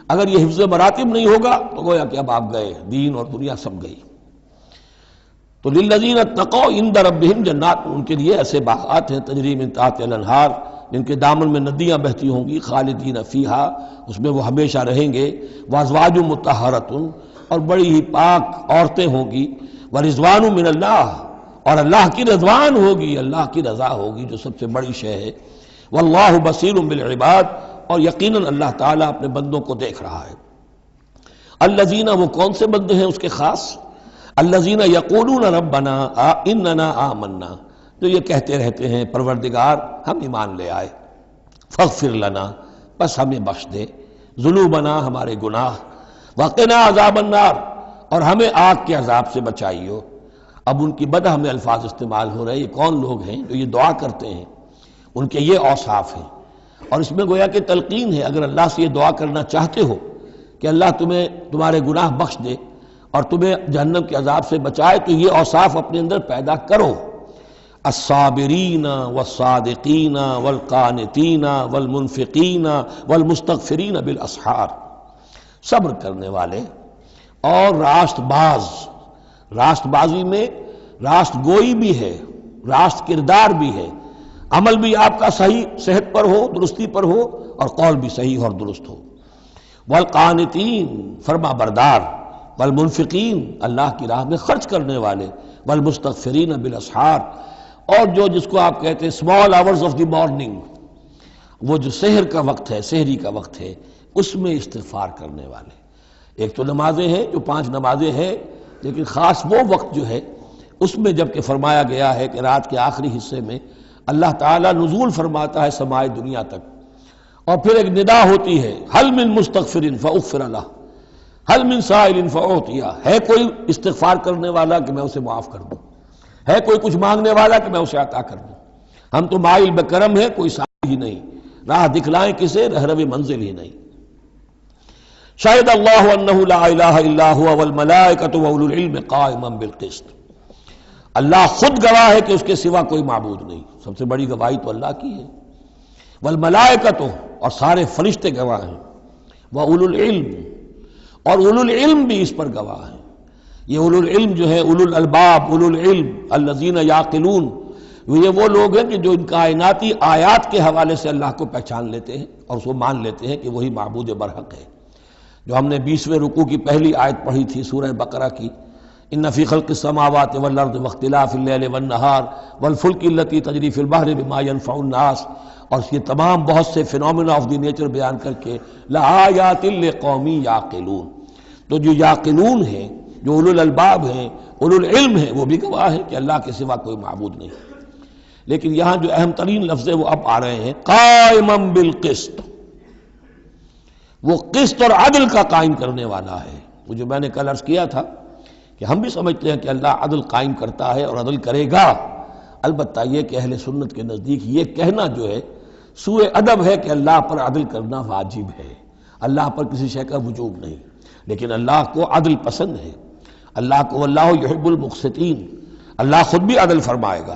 [SPEAKER 1] اگر یہ حفظ مراتب نہیں ہوگا تو گویا کہ اب آپ گئے، دین اور دنیا سب گئی۔ تو للذین اتقوا عند ربہم جنات، ان کے لیے ایسے باغات ہیں تجری من تحتہا الانہار، جن کے دامن میں ندیاں بہتی ہوں گی، خالدین فیہا، اس میں وہ ہمیشہ رہیں گے، وازواج مطہرۃ، اور بڑی ہی پاک عورتیں ہوں گی، ورضوان من اللہ، اور اللہ کی رضوان ہوگی، اللہ کی رضا ہوگی جو سب سے بڑی شے ہے، واللہ بصیر بالعباد، اور یقیناً اللہ تعالیٰ اپنے بندوں کو دیکھ رہا ہے۔ الذین، وہ کون سے بندے ہیں اس کے خاص؟ الذین یقولون ربنا اننا آمنا، جو یہ کہتے رہتے ہیں پروردگار ہم ایمان لے آئے، فاغفر لنا، بس ہمیں بخش دے، ذنوبنا، ہمارے گناہ، وقنا عذاب النار، اور ہمیں آگ کے عذاب سے بچائیو۔ اب ان کی بدہ میں الفاظ استعمال ہو رہے ہیں، یہ کون لوگ ہیں جو یہ دعا کرتے ہیں، ان کے یہ اوصاف ہیں، اور اس میں گویا کہ تلقین ہے، اگر اللہ سے یہ دعا کرنا چاہتے ہو کہ اللہ تمہیں تمہارے گناہ بخش دے اور تمہیں جہنم کے عذاب سے بچائے، تو یہ اوصاف اپنے اندر پیدا کرو۔ الصابرین والصادقین والقانتین والمنفقین والمستغفرین بالاسحار، صبر کرنے والے اور راست باز، راست بازی میں راست گوئی بھی ہے، راست کردار بھی ہے، عمل بھی آپ کا صحیح صحت پر ہو، درستی پر ہو، اور قول بھی صحیح اور درست ہو۔ والقانتین، فرما بردار، والمنفقین، اللہ کی راہ میں خرچ کرنے والے، والمستغفرین بالاسحار، اور جو جس کو آپ کہتے ہیں small hours of the morning, وہ جو سحر کا وقت ہے، سحری کا وقت ہے، اس میں استغفار کرنے والے۔ ایک تو نمازیں ہیں جو 5 نمازیں ہیں، لیکن خاص وہ وقت جو ہے اس میں جب کہ فرمایا گیا ہے کہ رات کے آخری حصے میں اللہ تعالیٰ نزول فرماتا ہے سمائے دنیا تک، اور پھر ایک ندا ہوتی ہے، حل من مستغفر فاغفر لہ، حل من سائل فاعطیہ، ہے کوئی استغفار کرنے والا کہ میں اسے معاف کر دوں، ہے کوئی کچھ مانگنے والا کہ میں اسے عطا کر دوں۔ ہم تو مائل بکرم ہے، کوئی سائل ہی نہیں، راہ دکھلائیں کسے، رہرو منزل ہی نہیں۔ شاہد اللہ انہ لا الہ الا ہوا والملائکۃ واولو العلم قائما بالقسط، اللہ خود گواہ ہے کہ اس کے سوا کوئی معبود نہیں، سب سے بڑی گواہی تو اللہ کی ہے، والملائکۃ، اور سارے فرشتے گواہ ہیں، واولو العلم، اور اولو العلم بھی اس پر گواہ ہیں۔ یہ اولو العلم جو ہے، اولو الالباب، اولو العلم الذین یعقلون، یہ وہ لوگ ہیں کہ جو ان کائناتی آیات کے حوالے سے اللہ کو پہچان لیتے ہیں اور اس کو مان لیتے ہیں کہ وہی معبود برحق ہے۔ جو ہم نے 20ویں رکوع کی پہلی آیت پڑھی تھی سورہ بقرہ کی، ان فی خلق السماوات والارض واختلاف اللیل والنہار والفلک التی تجری فی البحر بما ینفع الناس، اور یہ تمام بہت سے فینومینا آف دی نیچر بیان کر کے لآیات لقوم یعقلون، تو جو یعقلون ہیں، جو اولو الالباب ہیں، اولو العلم ہیں، وہ بھی گواہ ہیں کہ اللہ کے سوا کوئی معبود نہیں۔ لیکن یہاں جو اہم ترین لفظ ہے وہ اب آ رہے ہیں، قائما بالقسط، وہ قسط اور عدل کا قائم کرنے والا ہے۔ وہ جو میں نے کل عرض کیا تھا کہ ہم بھی سمجھتے ہیں کہ اللہ عدل قائم کرتا ہے اور عدل کرے گا، البتہ یہ کہ اہل سنت کے نزدیک یہ کہنا جو ہے سوء ادب ہے کہ اللہ پر عدل کرنا واجب ہے، اللہ پر کسی شے کا وجوب نہیں، لیکن اللہ کو عدل پسند ہے، اللہ کو واللہ یحب المقسطین، اللہ خود بھی عدل فرمائے گا۔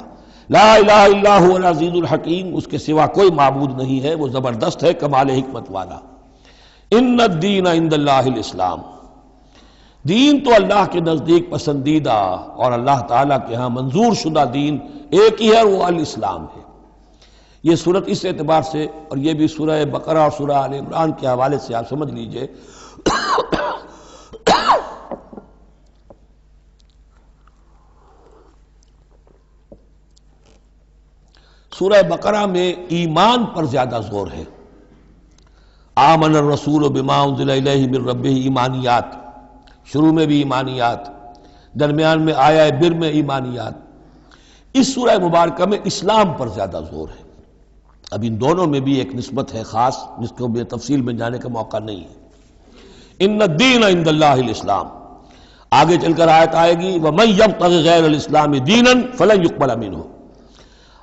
[SPEAKER 1] لا الہ الا هو العزیز الحکیم، اس کے سوا کوئی معبود نہیں ہے، وہ زبردست ہے، کمال حکمت والا۔ ان الدین عند اللہ الاسلام، دین تو اللہ کے نزدیک پسندیدہ اور اللہ تعالیٰ کے ہاں منظور شدہ دین ایک ہی ہے، وہ الاسلام ہے۔ یہ صورت اس اعتبار سے، اور یہ بھی سورہ بقرہ اور سورہ آل عمران کے حوالے سے آپ سمجھ لیجئے سورہ بقرہ میں ایمان پر زیادہ زور ہے۔ آمن الرسول بما انزل الیہ من ربہ، ایمانیات، شروع میں بھی ایمانیات، درمیان میں آیا بر میں ایمانیات۔ اس سورہ مبارکہ میں اسلام پر زیادہ زور ہے۔ اب ان دونوں میں بھی ایک نسبت ہے خاص، جس کو بے تفصیل میں جانے کا موقع نہیں ہے۔ ان الدین عند اللہ الاسلام، آگے چل کر آیت آئے گی وَمَن يَبْتَغِ غَيْرَ الْإِسْلَامِ دِينًا فَلَن يُقْبَلَ مِنْهُ،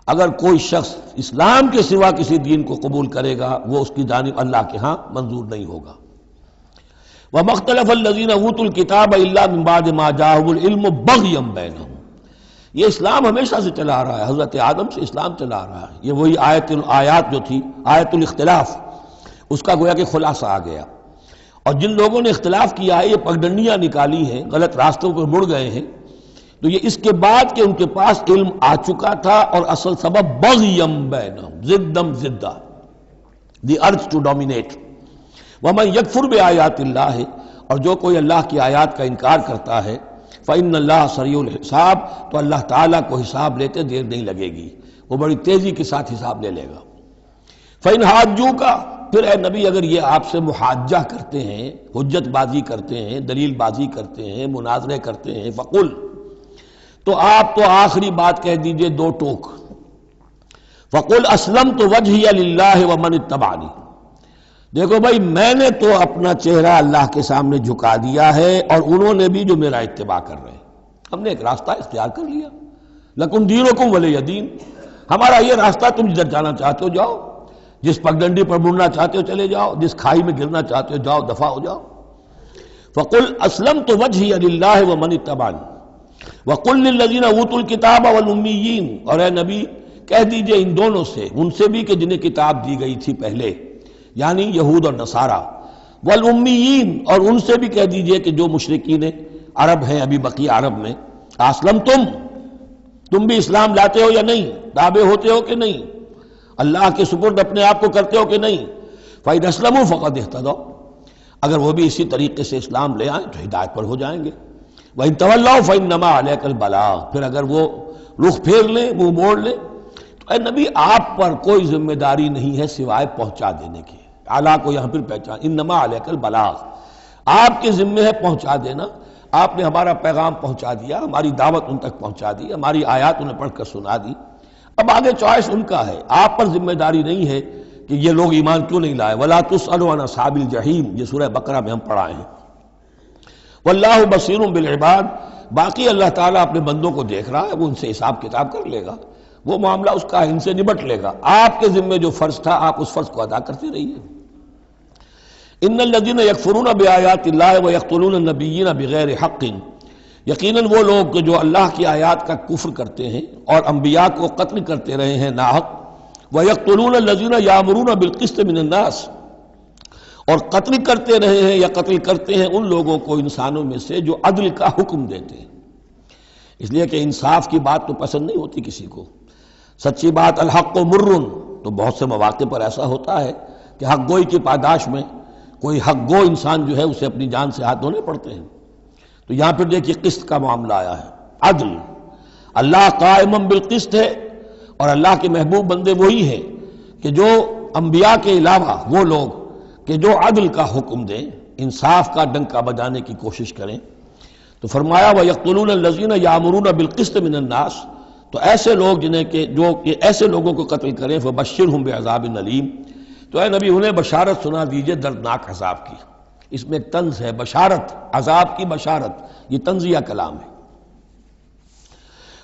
[SPEAKER 1] اگر کوئی شخص اسلام کے سوا کسی دین کو قبول کرے گا وہ اس کی جانب اللہ کے ہاں منظور نہیں ہوگا۔ وَمَا اخْتَلَفَ الَّذِينَ أُوتُوا الْكِتَابَ إِلَّا مِن بَعْدِ مَا جَاءَهُمُ الْعِلْمُ بَغْيًا بَيْنَهُمْ، یہ اسلام ہمیشہ سے چلا آ رہا ہے، حضرت آدم سے اسلام چلا آ رہا ہے۔ یہ وہی آیات جو تھی آیت الاختلاف، اس کا گویا کہ خلاصہ آ گیا۔ اور جن لوگوں نے اختلاف کیا ہے، یہ پگڈنڈیاں نکالی ہیں، غلط راستوں پر مڑ گئے ہیں، تو یہ اس کے بعد کہ ان کے پاس علم آ چکا تھا، اور اصل سبب بغیم بینہم، ضدم ضدہ، دی ارج ٹو ڈومینیٹ۔ ومن یکفر بآیات اللہ، اور جو کوئی اللہ کی آیات کا انکار کرتا ہے، فإن اللہ سریع الحساب، تو اللہ تعالیٰ کو حساب لیتے دیر نہیں لگے گی، وہ بڑی تیزی کے ساتھ حساب لے لے گا۔ فإن حاجوک، پھر اے نبی اگر یہ آپ سے محاجہ کرتے ہیں، حجت بازی کرتے ہیں، دلیل بازی کرتے ہیں، مناظرے کرتے ہیں، فقل، تو آپ تو آخری بات کہہ دیجئے دو ٹوک، فقل اسلمت وجہی للہ ومن اتبعنی، دیکھو بھائی میں نے تو اپنا چہرہ اللہ کے سامنے جھکا دیا ہے، اور انہوں نے بھی جو میرا اتباع کر رہے ہیں، ہم نے ایک راستہ اختیار کر لیا، لکم دینکم ولی دین، ہمارا یہ راستہ، تم جدھر جانا چاہتے ہو جاؤ، جس پگڈنڈی پر مڑنا چاہتے ہو چلے جاؤ، جس کھائی میں گرنا چاہتے ہو جاؤ، دفع ہو جاؤ۔ فقل اسلمت وجہی للہ ومن اتبعنی وقل للذین اوتوا الکتاب والامیین، اور اے نبی کہہ دیجئے ان دونوں سے، ان سے بھی کہ جنہیں کتاب دی گئی تھی پہلے، یعنی یہود اور نصارہ، والامیین، اور ان سے بھی کہہ دیجئے کہ جو مشرکین عرب ہیں ابھی بقی عرب میں، تم بھی اسلام لاتے ہو یا نہیں، تابع ہوتے ہو کہ نہیں، اللہ کے سپرد اپنے آپ کو کرتے ہو کہ نہیں۔ فَإِنْ أَسْلَمُوا فَقَدِ اهْتَدَوْا، اگر وہ بھی اسی طریقے سے اسلام لے آئیں تو ہدایت پر ہو جائیں گے۔ وَإِنْ تَوَلَّوْا فَإِنَّمَا عَلَيْكَ الْبَلَاغُ، پھر اگر وہ رخ پھیر لیں، منہ موڑ لیں، تو اے نبی آپ پر کوئی ذمہ داری نہیں ہے سوائے پہنچا دینے کی۔ اعلیٰ کو یہاں پھر پہچان، انما علیک البلاغ، آپ کے ذمہ ہے پہنچا دینا، آپ نے ہمارا پیغام پہنچا دیا، ہماری دعوت ان تک پہنچا دی، ہماری آیات انہیں پڑھ کر سنا دی، اب آگے چوائس ان کا ہے، آپ پر ذمہ داری نہیں ہے کہ یہ لوگ ایمان کیوں نہیں لائے۔ وَلَا تُسْأَلُ عَنْ أَصْحَابِ الْجَحِيمِ، یہ سورہ بقرہ میں ہم پڑھائے ہیں۔ وَاللَّهُ بَصِيرٌ بِالْعِبَادِ، باقی اللہ تعالیٰ اپنے بندوں کو دیکھ رہا ہے، وہ ان سے حساب کتاب کر لے گا، وہ معاملہ اس کا ان سے نبٹ لے گا، آپ کے ذمہ جو فرض تھا آپ اس فرض کو ادا کرتے رہیے۔ ان الذین یکفرون بآیات اللہ ویقتلون النبیین بغیر حق، یقیناً وہ لوگ جو اللہ کی آیات کا کفر کرتے ہیں اور انبیاء کو قتل کرتے رہے ہیں ناحق، ویقتلون الذین یامرون بالقسط من الناس، اور قتل کرتے رہے ہیں یا قتل کرتے ہیں ان لوگوں کو انسانوں میں سے جو عدل کا حکم دیتے ہیں، اس لیے کہ انصاف کی بات تو پسند نہیں ہوتی کسی کو، سچی بات الحق مرن، تو بہت سے مواقع پر ایسا ہوتا ہے کہ حق گوئی کی پاداش میں کوئی حق گو انسان جو ہے اسے اپنی جان سے ہاتھ دھونے پڑتے ہیں، تو یہاں پھر دیکھیے قسط کا معاملہ آیا ہے، عدل، اللہ قائم بالقسط ہے، اور اللہ کے محبوب بندے وہی ہیں کہ جو انبیاء کے علاوہ وہ لوگ کہ جو عدل کا حکم دیں، انصاف کا ڈنکا بجانے کی کوشش کریں، تو فرمایا وَيَقْتُلُونَ الَّذِينَ يَأْمُرُونَ بِالْقِسْطِ مِنَ النَّاسِ، تو ایسے لوگ جنہیں کہ جو کہ ایسے لوگوں کو قتل کریں فَبَشِّرْهُمْ بِعَذَابٍ أَلِيمٍ، تو اے نبی انہیں بشارت سنا دیجئے دردناک عذاب کی، اس میں ایک طنز ہے، بشارت، عذاب کی بشارت، یہ طنزیہ کلام ہے۔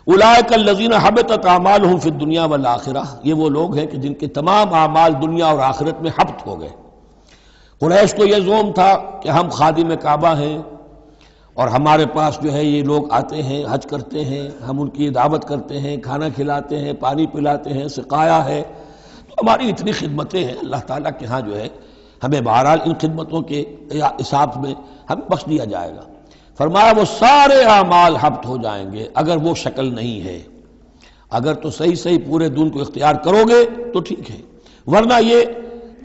[SPEAKER 1] اولئک الذین حبطت اعمالهم فی الدنیا والآخرہ، یہ وہ لوگ ہیں کہ جن کے تمام اعمال دنیا اور آخرت میں حبط ہو گئے۔ قریش کو یہ زوم تھا کہ ہم خادم کعبہ ہیں اور ہمارے پاس جو ہے یہ لوگ آتے ہیں، حج کرتے ہیں، ہم ان کی دعوت کرتے ہیں، کھانا کھلاتے ہیں، پانی پلاتے ہیں، سقایا ہے، تو ہماری اتنی خدمتیں ہیں، اللہ تعالیٰ کے ہاں جو ہے ہمیں بہرحال ان خدمتوں کے حساب میں ہمیں بخش دیا جائے گا۔ فرمایا وہ سارے اعمال حبط ہو جائیں گے اگر وہ شکل نہیں ہے. اگر تو صحیح صحیح پورے دین کو اختیار کرو گے تو ٹھیک ہے، ورنہ یہ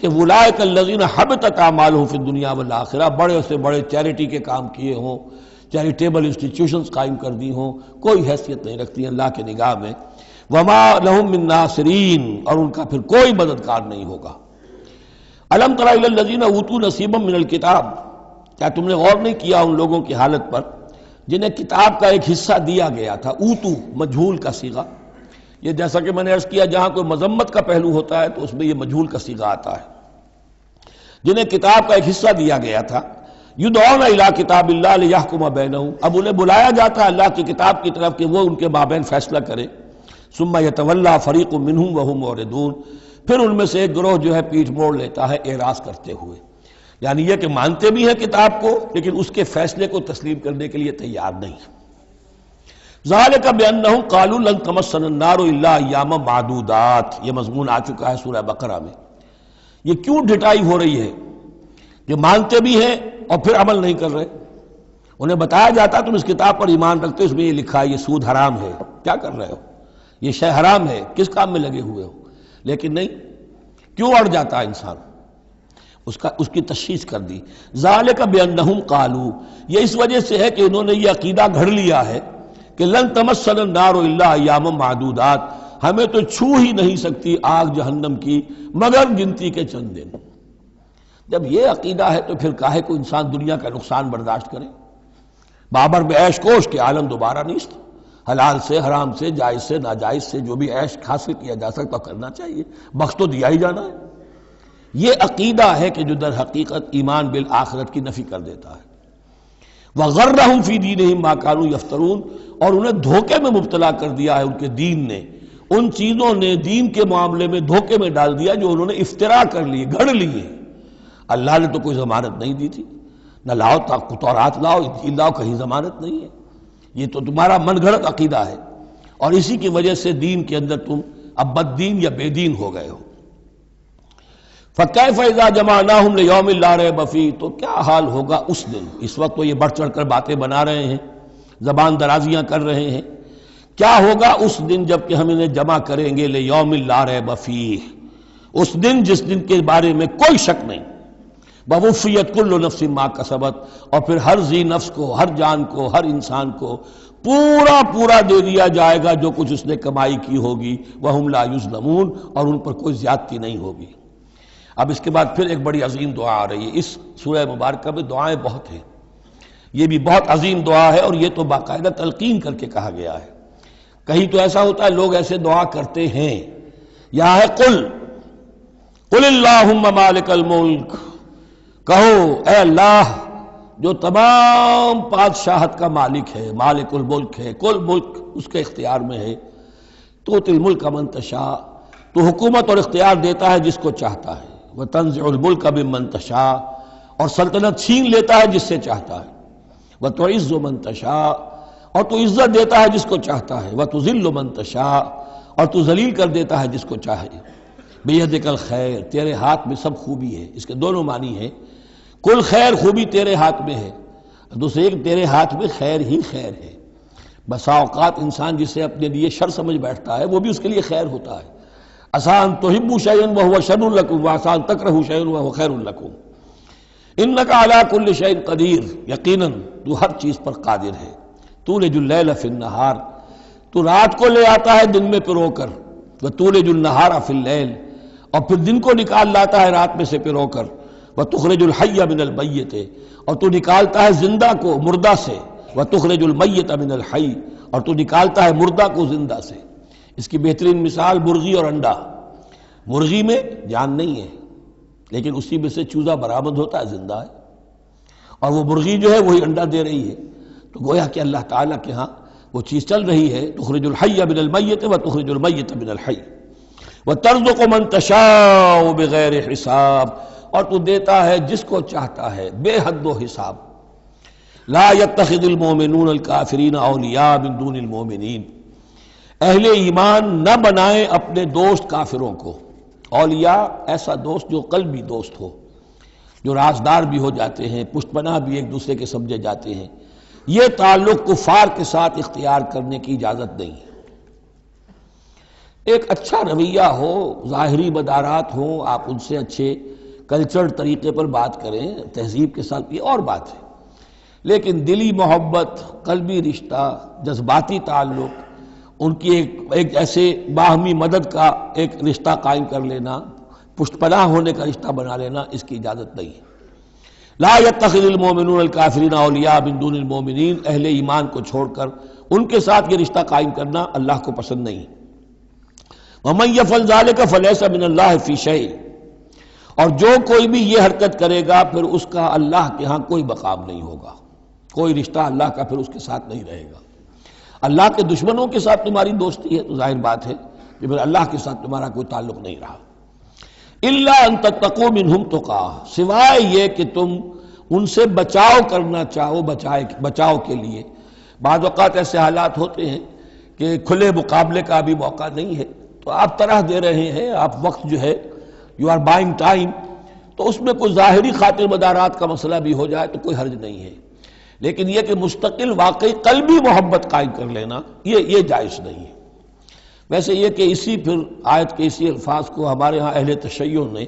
[SPEAKER 1] کہ اولئک الذین حبطت اعمالهم فی الدنیا والآخرہ، بڑے سے بڑے چیریٹی کے کام کیے ہوں، چیریٹیبل انسٹیٹیوشنز قائم کر دی ہوں، کوئی حیثیت نہیں رکھتی اللہ کے نگاہ میں. وما لهم من ناصرین، اور ان کا پھر کوئی مددگار نہیں ہوگا. الم تر الی الذین اوتوا نصیبا من الکتاب، کیا تم نے غور نہیں کیا ان لوگوں کی حالت پر جنہیں کتاب کا ایک حصہ دیا گیا تھا؟ اوتو مجہول کا صیغہ، یہ جیسا کہ میں نے عرض کیا جہاں کوئی مذمت کا پہلو ہوتا ہے تو اس میں یہ مجہول کا صیغہ آتا ہے. جنہیں کتاب کا ایک حصہ دیا گیا تھا، یدعون الی کتاب اللہ لیحکم بینہم، اب انہیں بلایا جاتا ہے اللہ کی کتاب کی طرف کہ وہ ان کے مابین فیصلہ کرے. ثم یتولی فریق منہم وہم معرضون، پھر ان میں سے ایک گروہ جو ہے پیٹھ موڑ لیتا ہے اعراض کرتے ہوئے، یعنی یہ کہ مانتے بھی ہیں کتاب کو لیکن اس کے فیصلے کو تسلیم کرنے کے لیے تیار نہیں. ذالک بانہم قالوا لن تمسنا النار الا ایاما معدودات، یہ مضمون آ چکا ہے سورہ بقرہ میں. یہ کیوں ڈٹائی ہو رہی ہے کہ مانتے بھی ہیں اور پھر عمل نہیں کر رہے؟ انہیں بتایا جاتا تم اس کتاب پر ایمان رکھتے، اس میں یہ لکھا ہے یہ سود حرام ہے، کیا کر رہے ہو، یہ شے حرام ہے، کس کام میں لگے ہوئے ہو؟ لیکن نہیں، کیوں اڑ جاتا ہے انسان؟ اس کی تشخیص کر دی. ذالک بانہم قالوا، یہ اس وجہ سے ہے کہ انہوں نے یہ عقیدہ گھڑ لیا ہے کہ لن تمسنا النار الا ایاما معدودات، ہمیں تو چھو ہی نہیں سکتی آگ جہنم کی مگر گنتی کے چند دن. جب یہ عقیدہ ہے تو پھر کاہے کو انسان دنیا کا نقصان برداشت کرے؟ بابر میں عیش کوش کے عالم دوبارہ نیست، حلال سے حرام سے جائز سے ناجائز سے جو بھی عیش حاصل کیا جا سکتا کرنا چاہیے، بخت تو دیا ہی جانا ہے. یہ عقیدہ ہے کہ جو در حقیقت ایمان بالآخرت کی نفی کر دیتا ہے. وَغَرَّهُمْ فِي دِينِهِمْ مَا كَانُوا يَفْتَرُونَ، اور انہیں دھوکے میں مبتلا کر دیا ہے ان کے دین نے، ان چیزوں نے دین کے معاملے میں دھوکے میں ڈال دیا جو انہوں نے افترا کر لی، گھڑ لیے. اللہ نے تو کوئی ضمانت نہیں دی تھی، نہ لاؤ تورات لاؤ انجیل لاؤ، کہیں ضمانت نہیں ہے. یہ تو تمہارا من گھڑت عقیدہ ہے اور اسی کی وجہ سے دین کے اندر تم اب بد دین یا بے دین ہو گئے ہو. فَكَيْفَ إِذَا جَمَعْنَاهُمْ لِيَوْمٍ لَا رَيْبَ فِيهِ، تو کیا حال ہوگا اس دن. اس وقت تو یہ بڑھ چڑھ کر باتیں بنا رہے ہیں، زبان درازیاں کر رہے ہیں. کیا ہوگا اس دن جب کہ ہم انہیں جمع کریں گے لِيَوْمٍ لَا رَيْبَ فِيهِ، اس دن جس دن کے بارے میں کوئی شک نہیں. وَوُفِّيَتْ كُلُّ نَفْسٍ مَا كَسَبَتْ، اور پھر ہر ذی نفس کو، ہر جان کو، ہر انسان کو پورا دے دیا جائے گا جو کچھ اس نے کمائی کی ہوگی. وَهُمْ لَا يُظْلَمُونَ، اور ان پر کوئی زیادتی نہیں ہوگی. اب اس کے بعد پھر ایک بڑی عظیم دعا آ رہی ہے. اس سورہ مبارکہ میں دعائیں بہت ہیں، یہ بھی بہت عظیم دعا ہے اور یہ تو باقاعدہ تلقین کر کے کہا گیا ہے. کہیں تو ایسا ہوتا ہے لوگ ایسے دعا کرتے ہیں. یہاں ہے قل اللہم مالک الملک، کہو اے اللہ جو تمام بادشاہت کا مالک ہے، مالک الملک ہے، کل ملک اس کے اختیار میں ہے. تؤتی الملک من تشاء، تو حکومت اور اختیار دیتا ہے جس کو چاہتا ہے. وتنزع الملک ممن تشاء، اور سلطنت چھین لیتا ہے جس سے چاہتا ہے. وتعز من تشاء، اور تو عزت دیتا ہے جس کو چاہتا ہے. وتذل من تشاء، اور تو ذلیل کر دیتا ہے جس کو چاہے. بیدک الخیر، تیرے ہاتھ میں سب خوبی ہے. اس کے دونوں معنی ہیں، کل خیر خوبی تیرے ہاتھ میں ہے، دوسرے ایک تیرے ہاتھ میں خیر ہی خیر ہے. بسا اوقات انسان جسے اپنے لیے شر سمجھ بیٹھتا ہے وہ بھی اس کے لیے خیر ہوتا ہے. آسان تحبوا شیئا وہو شر لکم، وآسان تکرہوا شیئا وہو خیر لکم. انک علی کل شیء قدیر، یقیناً تو ہر چیز پر قادر ہے. تولج اللیل فی النہار، تو رات کو لے آتا ہے دن میں پرو کر. وتولج النہار فی اللیل، اور پھر دن کو نکال لاتا ہے رات میں سے پرو کر. وتخرج الحی من المیت، اور تو نکالتا ہے زندہ کو مردہ سے. وتخرج المیت من الحی، اور تو نکالتا ہے مردہ کو زندہ سے. اس کی بہترین مثال مرغی اور انڈا. مرغی میں جان نہیں ہے لیکن اسی میں سے چوزہ برآمد ہوتا ہے، زندہ ہے، اور وہ مرغی جو ہے وہی انڈا دے رہی ہے. تو گویا کہ اللہ تعالیٰ کے ہاں وہ چیز چل رہی ہے. تخرج الحی من المیت وتخرج المیت من الحی وترزق من تشاء بغیر حساب، اور تو دیتا ہے جس کو چاہتا ہے بے حد و حساب. لا يتخذ المؤمنون الکافرین اولیاء من دون المؤمنین، اہل ایمان نہ بنائیں اپنے دوست کافروں کو. اولیاء ایسا دوست جو قلبی دوست ہو، جو رازدار بھی ہو جاتے ہیں، پشت پناہ بھی ایک دوسرے کے سمجھے جاتے ہیں. یہ تعلق کفار کے ساتھ اختیار کرنے کی اجازت نہیں ہے۔ ایک اچھا رویہ ہو، ظاہری مدارات ہوں، آپ ان سے اچھے کلچر طریقے پر بات کریں، تہذیب کے ساتھ، یہ اور بات ہے، لیکن دلی محبت، قلبی رشتہ، جذباتی تعلق، ان کی ایک ایسے باہمی مدد کا ایک رشتہ قائم کر لینا، پشت پناہ ہونے کا رشتہ بنا لینا، اس کی اجازت نہیں ہے۔ لا يتخذ المؤمنون الکافرین اولیاء من دون المؤمنین، اہل ایمان کو چھوڑ کر ان کے ساتھ یہ رشتہ قائم کرنا اللہ کو پسند نہیں۔ ومن یفعل ذلک فلیس من اللہ فی شیء، اور جو کوئی بھی یہ حرکت کرے گا پھر اس کا اللہ کے ہاں کوئی مقام نہیں ہوگا، کوئی رشتہ اللہ کا پھر اس کے ساتھ نہیں رہے گا۔ اللہ کے دشمنوں کے ساتھ تمہاری دوستی ہے تو ظاہر بات ہے کہ پھر اللہ کے ساتھ تمہارا کوئی تعلق نہیں رہا۔ الا ان تتقوا منہم تقا، سوائے یہ کہ تم ان سے بچاؤ کرنا چاہو، بچاؤ کے لیے۔ بعض اوقات ایسے حالات ہوتے ہیں کہ کھلے مقابلے کا بھی موقع نہیں ہے، تو آپ طرح دے رہے ہیں، آپ وقت جو ہے یو آر بائنگ ٹائم، تو اس میں کوئی ظاہری خاطر مدارات کا مسئلہ بھی ہو جائے تو کوئی حرج نہیں ہے، لیکن یہ کہ مستقل واقعی قلبی محبت قائم کر لینا یہ جائز نہیں ہے۔ ویسے یہ کہ اسی پھر آیت کے اسی الفاظ کو ہمارے ہاں اہل تشیع نے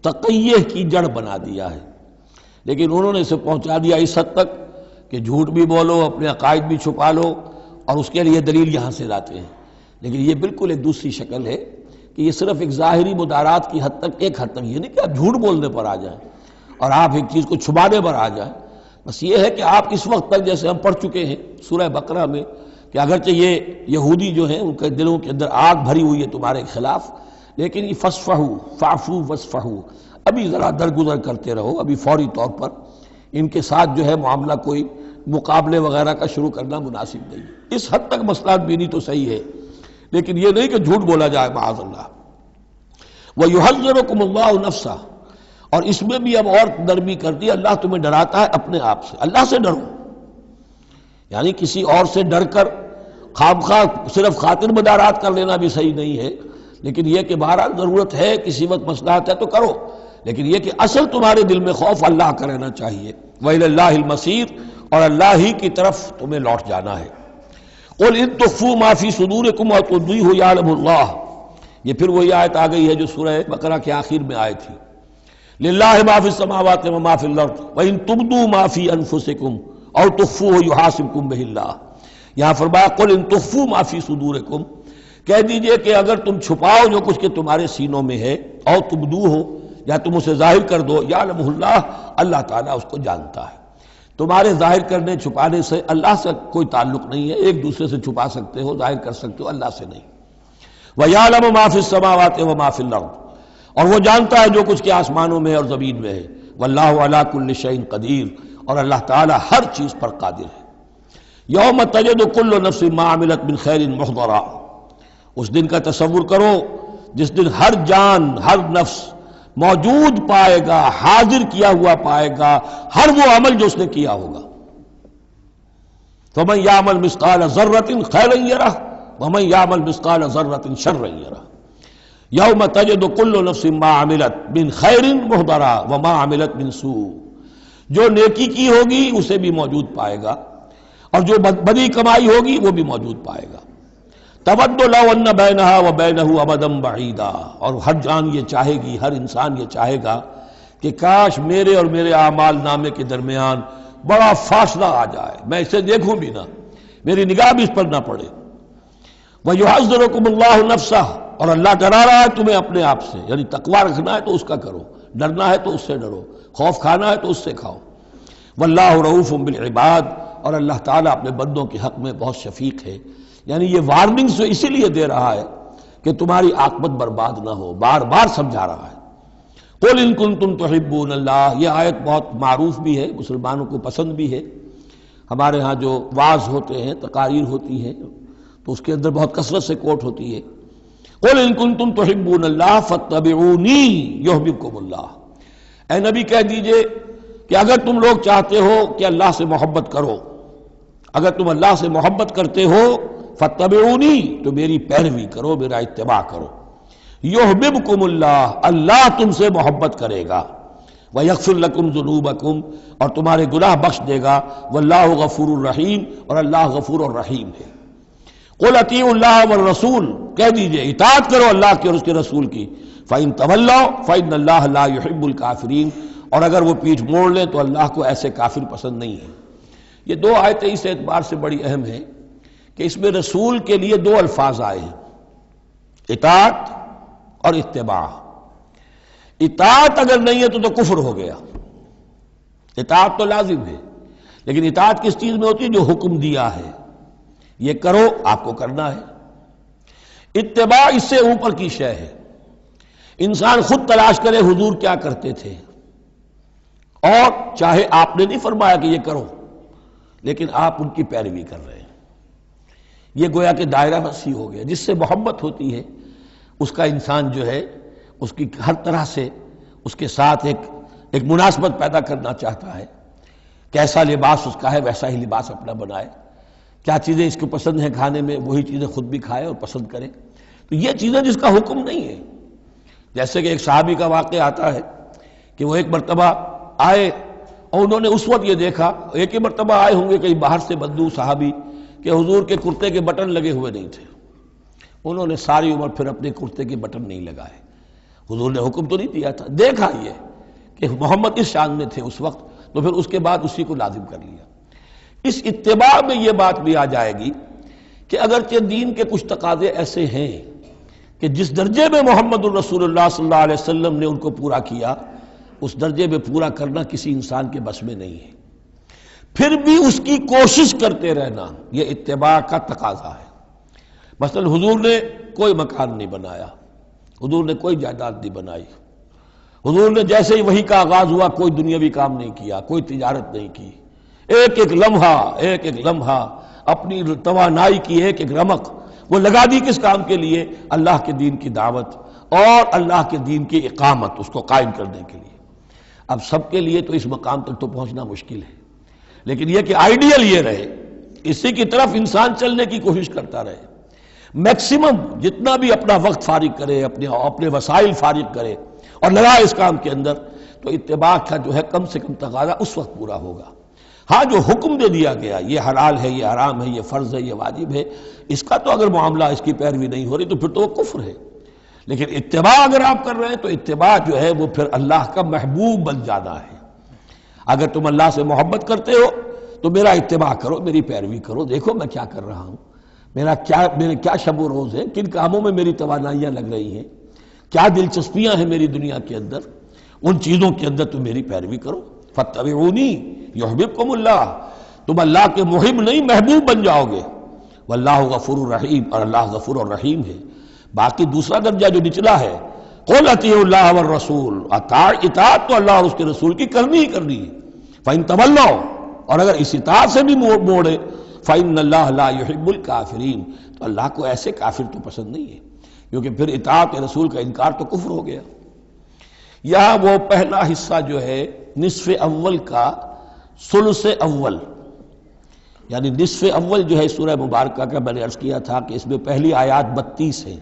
[SPEAKER 1] تقیہ کی جڑ بنا دیا ہے، لیکن انہوں نے اسے پہنچا دیا اس حد تک کہ جھوٹ بھی بولو، اپنے عقائد بھی چھپا لو، اور اس کے لیے دلیل یہاں سے لاتے ہیں۔ لیکن یہ بالکل ایک دوسری شکل ہے کہ یہ صرف ایک ظاہری مدارات کی حد تک، ایک حد تک، یہ نہیں کہ آپ جھوٹ بولنے پر آ جائیں اور آپ ایک چیز کو چھپانے پر آ جائیں، بس یہ ہے کہ آپ اس وقت تک، جیسے ہم پڑھ چکے ہیں سورہ بقرہ میں، کہ اگرچہ یہ یہودی جو ہیں ان کے دلوں کے اندر آگ بھری ہوئی ہے تمہارے خلاف، لیکن یہ فصفحوا فاعفوا واصفحوا، ابھی ذرا درگزر کرتے رہو، ابھی فوری طور پر ان کے ساتھ جو ہے معاملہ کوئی مقابلے وغیرہ کا شروع کرنا مناسب نہیں۔ اس حد تک مسئلہ بینی تو صحیح ہے، لیکن یہ نہیں کہ جھوٹ بولا جائے معاذ اللہ۔ وَيُحَذِّرُكُمُ اللَّهُ نَفْسَهُ، اور اس میں بھی اب اور نرمی کر دی، اللہ تمہیں ڈراتا ہے اپنے آپ سے، اللہ سے ڈرو، یعنی کسی اور سے ڈر کر خواہ صرف خاطر مدارات کر لینا بھی صحیح نہیں ہے، لیکن یہ کہ بہرحال ضرورت ہے، کسی وقت مصلحت ہے تو کرو، لیکن یہ کہ اصل تمہارے دل میں خوف اللہ کا رہنا چاہیے۔ وَإِلَى اللَّهِ الْمَصِيرُ، اور اللہ ہی کی طرف تمہیں لوٹ جانا ہے۔ قُلْ إِن تُخْفُوا مَا فِي صُدُورِكُمْ أَوْ تُبْدُوهُ يَعْلَمُهُ اللَّهُ، یہ پھر وہی آیت آ گئی ہے جو سورہ بقرہ کے آخر میں آئی تھی، لِلَّهِ مَا فِي السَّمَاوَاتِ وَمَا فِي الْأَرْضِ وَإِن تُبْدُوا مَا فِي أَنفُسِكُمْ أَوْ تُخْفُوهُ يُحَاسِبْكُم بِهِ اللَّهُ، یہاں فرمایا قُلْ إِن تُخْفُوا مَا فِي صُدُورِكُمْ، کہہ دیجئے کہ اگر تم چھپاؤ جو کچھ کہ تمہارے سینوں میں ہے، أَوْ تُبْدُوهُ، یا تم اسے ظاہر کر دو، يَعْلَمُهُ اللَّهُ، اللہ تعالیٰ اس کو جانتا ہے۔ تمہارے ظاہر کرنے چھپانے سے اللہ سے کوئی تعلق نہیں ہے، ایک دوسرے سے چھپا سکتے ہو، ظاہر کر سکتے ہو، اللہ سے نہیں۔ وَيَعْلَمُ مَا فِي السَّمَاوَاتِ وَمَا فِي الْأَرْضِ، اور وہ جانتا ہے جو کچھ کے آسمانوں میں اور زمین میں ہے۔ وَاللَّهُ عَلَى كُلِّ شَيْءٍ قَدِيرٌ، اور اللہ تعالیٰ ہر چیز پر قادر ہے۔ يَوْمَ تَجِدُ كُلُّ نَفْسٍ مَا عَمِلَتْ مِنْ خَيْرٍ مُحْضَرًا، اس دن کا تصور کرو جس دن ہر جان، ہر نفس موجود پائے گا، حاضر کیا ہوا پائے گا ہر وہ عمل جو اس نے کیا ہوگا۔ فَمَن يَعْمَلْ مِثْقَالَ ذَرَّةٍ خَيْرًا يَرَهُ وَمَن يَعْمَلْ مِثْقَالَ ذَرَّةٍ شَرًّا يَرَهُ يَوْمَ تَجِدُ كُلُّ نَفْسٍ مَا عَمِلَتْ مِنْ خَيْرٍ مُحْضَرًا وَمَا عَمِلَتْ مِنْ سُوءٍ، جو نیکی کی ہوگی اسے بھی موجود پائے گا، اور جو بدی کمائی ہوگی وہ بھی موجود پائے گا۔ تود لو ان بینہا و بینہ امدا بعیدا، اور ہر جان یہ چاہے گی، ہر انسان یہ چاہے گا کہ کاش میرے اور میرے اعمال نامے کے درمیان بڑا فاصلہ آ جائے، میں اسے دیکھوں بھی نہ، میری نگاہ بھی اس پر نہ پڑے۔ وَيُحَذِّرُكُمُ اللَّهُ نَفْسَهُ، اور اللہ ڈرا رہا ہے تمہیں اپنے آپ سے، یعنی تقویٰ رکھنا ہے تو اس کا کرو، ڈرنا ہے تو اس سے ڈرو، خوف کھانا ہے تو اس سے کھاؤ۔ وَاللَّهُ رَءُوفٌ بِالْعِبَادِ، اور اللہ تعالیٰ اپنے بندوں کے حق میں بہت شفیق ہے، یعنی یہ وارننگز تو اسی لیے دے رہا ہے کہ تمہاری عاقبت برباد نہ ہو، بار بار سمجھا رہا ہے۔ قُلْ إِن كُنتُمْ تُحِبُّونَ اللَّهَ، یہ آیت بہت معروف بھی ہے، مسلمانوں کو پسند بھی ہے۔ ہمارے ہاں جو وعظ ہوتے ہیں، تقاریر ہوتی ہیں، تو اس کے اندر بہت کثرت سے کوٹ ہوتی ہے، قُلْ إِن كُنتُمْ تُحِبُّونَ اللَّهَ فَاتَّبِعُونِي يُحْبِبْكُمُ اللَّهُ، اے نبی کہہ دیجئے کہ اگر تم لوگ چاہتے ہو کہ اللہ سے محبت کرو، اگر تم اللہ سے محبت کرتے ہو، فَاتَّبِعُونِي، تو میری پیروی کرو، میرا اتباع کرو۔ یحببکم اللہ، اللہ تم سے محبت کرے گا۔ وَيَغْفِرْ لَكُمْ ذُنُوبَكُمْ، اور تمہارے گناہ بخش دے گا، وَاللَّهُ غَفُورٌ رَحِيمٌ، اور اللہ غفور الرحیم ہے۔ قُلْ اطیعوا اللَّهَ وَالرَّسُولَ، کہہ دیجئے اطاعت کرو اللہ کی اور اس کے رسول کی، فَإِن تَوَلَّوْا فَإِنَّ اللَّهَ لَا يُحِبُّ الْكَافِرِينَ، اور اگر وہ پیٹھ موڑ لیں تو اللہ کو ایسے کافر پسند نہیں ہے۔ یہ دو آیتیں اس اعتبار سے بڑی اہم ہیں کہ اس میں رسول کے لیے دو الفاظ آئے ہیں، اطاعت اور اتباع۔ اطاعت اگر نہیں ہے تو کفر ہو گیا۔ اطاعت تو لازم ہے، لیکن اطاعت کس چیز میں ہوتی ہے؟ جو حکم دیا ہے یہ کرو، آپ کو کرنا ہے۔ اتباع اس سے اوپر کی شے ہے، انسان خود تلاش کرے حضور کیا کرتے تھے، اور چاہے آپ نے نہیں فرمایا کہ یہ کرو لیکن آپ ان کی پیروی کر رہے ہیں، یہ گویا کہ دائرہ وسیع ہو گیا۔ جس سے محبت ہوتی ہے اس کا انسان جو ہے اس کی ہر طرح سے اس کے ساتھ ایک مناسبت پیدا کرنا چاہتا ہے، کیسا لباس اس کا ہے ویسا ہی لباس اپنا بنائے، کیا چیزیں اس کو پسند ہیں کھانے میں وہی چیزیں خود بھی کھائے اور پسند کرے۔ تو یہ چیزیں جس کا حکم نہیں ہے، جیسے کہ ایک صحابی کا واقعہ آتا ہے کہ وہ ایک مرتبہ آئے اور انہوں نے اس وقت یہ دیکھا، ایک ہی مرتبہ آئے ہوں گے کہیں باہر سے بدو صحابی، کہ حضور کے کرتے کے بٹن لگے ہوئے نہیں تھے۔ انہوں نے ساری عمر پھر اپنے کرتے کے بٹن نہیں لگائے، حضور نے حکم تو نہیں دیا تھا، دیکھا یہ کہ محمد اس شان میں تھے اس وقت، تو پھر اس کے بعد اسی کو لازم کر لیا۔ اس اتباع میں یہ بات بھی آ جائے گی کہ اگرچہ دین کے کچھ تقاضے ایسے ہیں کہ جس درجے میں محمد الرسول اللہ صلی اللہ علیہ وسلم نے ان کو پورا کیا، اس درجے میں پورا کرنا کسی انسان کے بس میں نہیں ہے، پھر بھی اس کی کوشش کرتے رہنا یہ اتباع کا تقاضا ہے۔ مثلا حضور نے کوئی مکان نہیں بنایا، حضور نے کوئی جائیداد نہیں بنائی، حضور نے جیسے ہی وحی کا آغاز ہوا کوئی دنیاوی کام نہیں کیا، کوئی تجارت نہیں کی، ایک ایک لمحہ اپنی توانائی کی ایک رمق وہ لگا دی کس کام کے لیے؟ اللہ کے دین کی دعوت اور اللہ کے دین کی اقامت، اس کو قائم کرنے کے لیے۔ اب سب کے لیے تو اس مقام تک تو پہنچنا مشکل ہے، لیکن یہ کہ آئیڈیل یہ رہے، اسی کی طرف انسان چلنے کی کوشش کرتا رہے، میکسیمم جتنا بھی اپنا وقت فارغ کرے، اپنے وسائل فارغ کرے اور لگائے اس کام کے اندر، تو اتباع کا جو ہے کم سے کم تقاضا اس وقت پورا ہوگا۔ ہاں جو حکم دے دیا گیا، یہ حلال ہے، یہ حرام ہے، یہ فرض ہے، یہ واجب ہے، اس کا تو اگر معاملہ اس کی پیروی نہیں ہو رہی تو پھر تو وہ کفر ہے۔ لیکن اتباع اگر آپ کر رہے ہیں تو اتباع جو ہے وہ پھر اللہ کا محبوب بن جانا ہے۔ اگر تم اللہ سے محبت کرتے ہو تو میرا اتباع کرو، میری پیروی کرو، دیکھو میں کیا کر رہا ہوں، میرے کیا شب و روز ہے، کن کاموں میں میری توانائیاں لگ رہی ہیں، کیا دلچسپیاں ہیں میری دنیا کے اندر، ان چیزوں کے اندر تم میری پیروی کرو۔ فاتبعونی یحببکم اللہ، تم اللہ کے محب نہیں محبوب بن جاؤ گے۔ واللہ غفور الرحیم، اور اللہ غفور الرحیم ہے۔ باقی دوسرا درجہ جو نچلا ہے، قل اطیعوا اللہ والرسول، اطاعت تو اللہ اور اس کے رسول کی کرنی ہی کرنی ہے۔ فإن تولوا، اور اگر اس اطاعت سے بھی موڑے، فإن اللہ لا يحب الکافرین، تو اللہ کو ایسے کافر تو پسند نہیں ہے، کیونکہ پھر اطاعت رسول کا انکار تو کفر ہو گیا۔ یہاں وہ پہلا حصہ جو ہے نصف اول کا ثلث اول، یعنی نصف اول جو ہے سورہ مبارکہ کا، میں نے عرض کیا تھا کہ اس میں پہلی آیات 32 ہیں،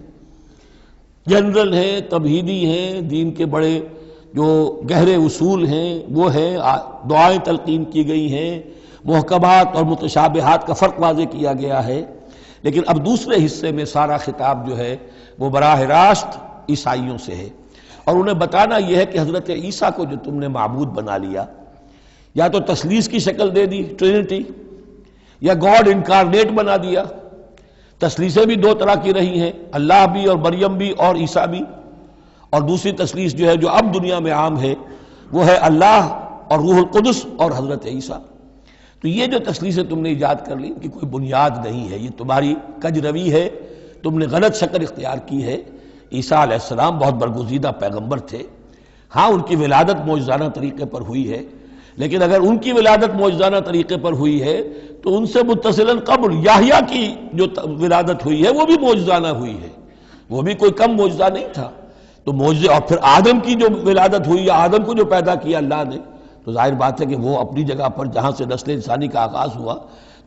[SPEAKER 1] جنرل ہیں، تمہیدی ہیں، دین کے بڑے جو گہرے اصول ہیں وہ ہیں، دعائیں تلقین کی گئی ہیں، محکمات اور متشابہات کا فرق واضح کیا گیا ہے۔ لیکن اب دوسرے حصے میں سارا خطاب جو ہے وہ براہ راست عیسائیوں سے ہے، اور انہیں بتانا یہ ہے کہ حضرت عیسیٰ کو جو تم نے معبود بنا لیا، یا تو تثلیث کی شکل دے دی ٹرینٹی، یا گاڈ انکارنیٹ بنا دیا۔ تثلیثیں بھی دو طرح کی رہی ہیں، اللہ بھی اور مریم بھی اور عیسیٰ بھی، اور دوسری تثلیث جو ہے جو اب دنیا میں عام ہے وہ ہے اللہ اور روح القدس اور حضرت عیسیٰ۔ تو یہ جو تثلیثیں تم نے ایجاد کر لی ان کی کوئی بنیاد نہیں ہے، یہ تمہاری کج روی ہے، تم نے غلط شکل اختیار کی ہے۔ عیسیٰ علیہ السلام بہت برگزیدہ پیغمبر تھے، ہاں ان کی ولادت معجزانہ طریقے پر ہوئی ہے، لیکن اگر ان کی ولادت معجزانہ طریقے پر ہوئی ہے تو ان سے متصلاً قبل یحییٰ کی جو ولادت ہوئی ہے وہ بھی معجزانہ ہوئی ہے، وہ بھی کوئی کم معجزہ نہیں تھا۔ تو معجزے، اور پھر آدم کی جو ولادت ہوئی یا آدم کو جو پیدا کیا اللہ نے، تو ظاہر بات ہے کہ وہ اپنی جگہ پر جہاں سے نسل انسانی کا آغاز ہوا،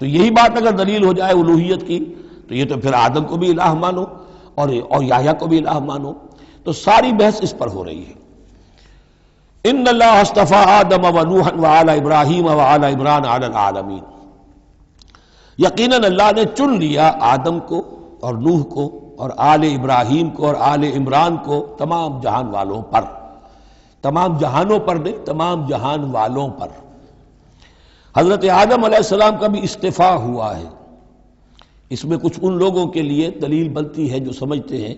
[SPEAKER 1] تو یہی بات اگر دلیل ہو جائے الوہیت کی تو یہ تو پھر آدم کو بھی الہ مانو اور یحییٰ کو بھی الہ مانو، تو ساری بحث اس پر ہو رہی ہے۔ ان اللہ اصطفى آدم ونوحا وآل ابراہیم وآل عمران علی العالمین، یقیناً اللہ نے چن لیا آدم کو اور نوح کو اور آل ابراہیم کو اور آل عمران کو تمام جہان والوں پر، تمام جہانوں پر نہیں، تمام جہان والوں پر۔ حضرت آدم علیہ السلام کا بھی استفاء ہوا ہے۔ اس میں کچھ ان لوگوں کے لیے دلیل بنتی ہے جو سمجھتے ہیں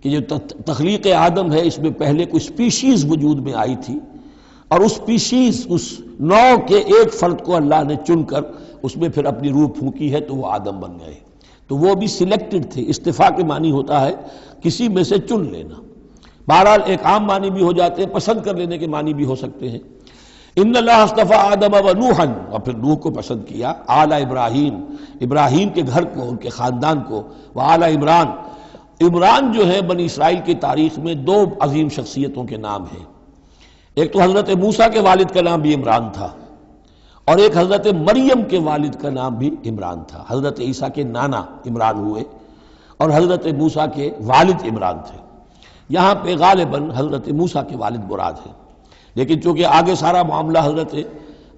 [SPEAKER 1] کہ جو تخلیق آدم ہے اس میں پہلے کوئی سپیشیز وجود میں آئی تھی، اور اس سپیشیز، اس نوع کے ایک فرد کو اللہ نے چن کر اس میں پھر اپنی روح پھونکی ہے تو وہ آدم بن گئے، تو وہ بھی سلیکٹڈ تھے۔ استفاء کے معنی ہوتا ہے کسی میں سے چن لینا، بہرحال ایک عام معنی بھی ہو جاتے ہیں، پسند کر لینے کے معنی بھی ہو سکتے ہیں۔ ان اللہ اصطفى آدم ونوحا، اور پھر نوح کو پسند کیا، آل ابراہیم، ابراہیم کے گھر کو، ان کے خاندان کو، وآل عمران، عمران جو ہے بنی اسرائیل کی تاریخ میں دو عظیم شخصیتوں کے نام ہیں، ایک تو حضرت موسیٰ کے والد کا نام بھی عمران تھا، اور ایک حضرت مریم کے والد کا نام بھی عمران تھا۔ حضرت عیسیٰ کے نانا عمران ہوئے اور حضرت موسیٰ کے والد عمران تھے۔ یہاں پہ غالباً حضرت موسیٰ کے والد مراد ہیں، لیکن چونکہ آگے سارا معاملہ حضرت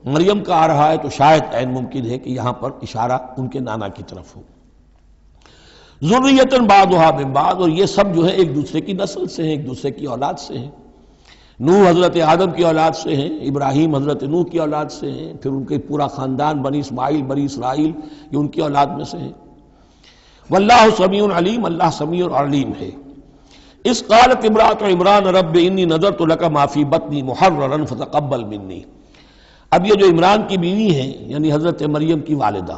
[SPEAKER 1] مریم کا آ رہا ہے تو شاید عین ممکن ہے کہ یہاں پر اشارہ ان کے نانا کی طرف ہو۔ ذریۃ بعضھا من بعض، اور یہ سب جو ہے ایک دوسرے کی نسل سے ہیں، ایک دوسرے کی اولاد سے ہیں۔ نوح حضرت آدم کی اولاد سے ہیں، ابراہیم حضرت نوح کی اولاد سے ہیں، پھر ان کے پورا خاندان بنی اسماعیل بنی اسرائیل یہ ان کی اولاد میں سے ہیں۔ واللہ سمیع علیم، اللہ سمیع اور علیم ہے۔ اس قالت امرأۃ عمران رب انی نذرت لک ما فی بطنی محررا فتقبل منی۔ اب یہ جو عمران کی بیوی ہیں یعنی حضرت مریم کی والدہ،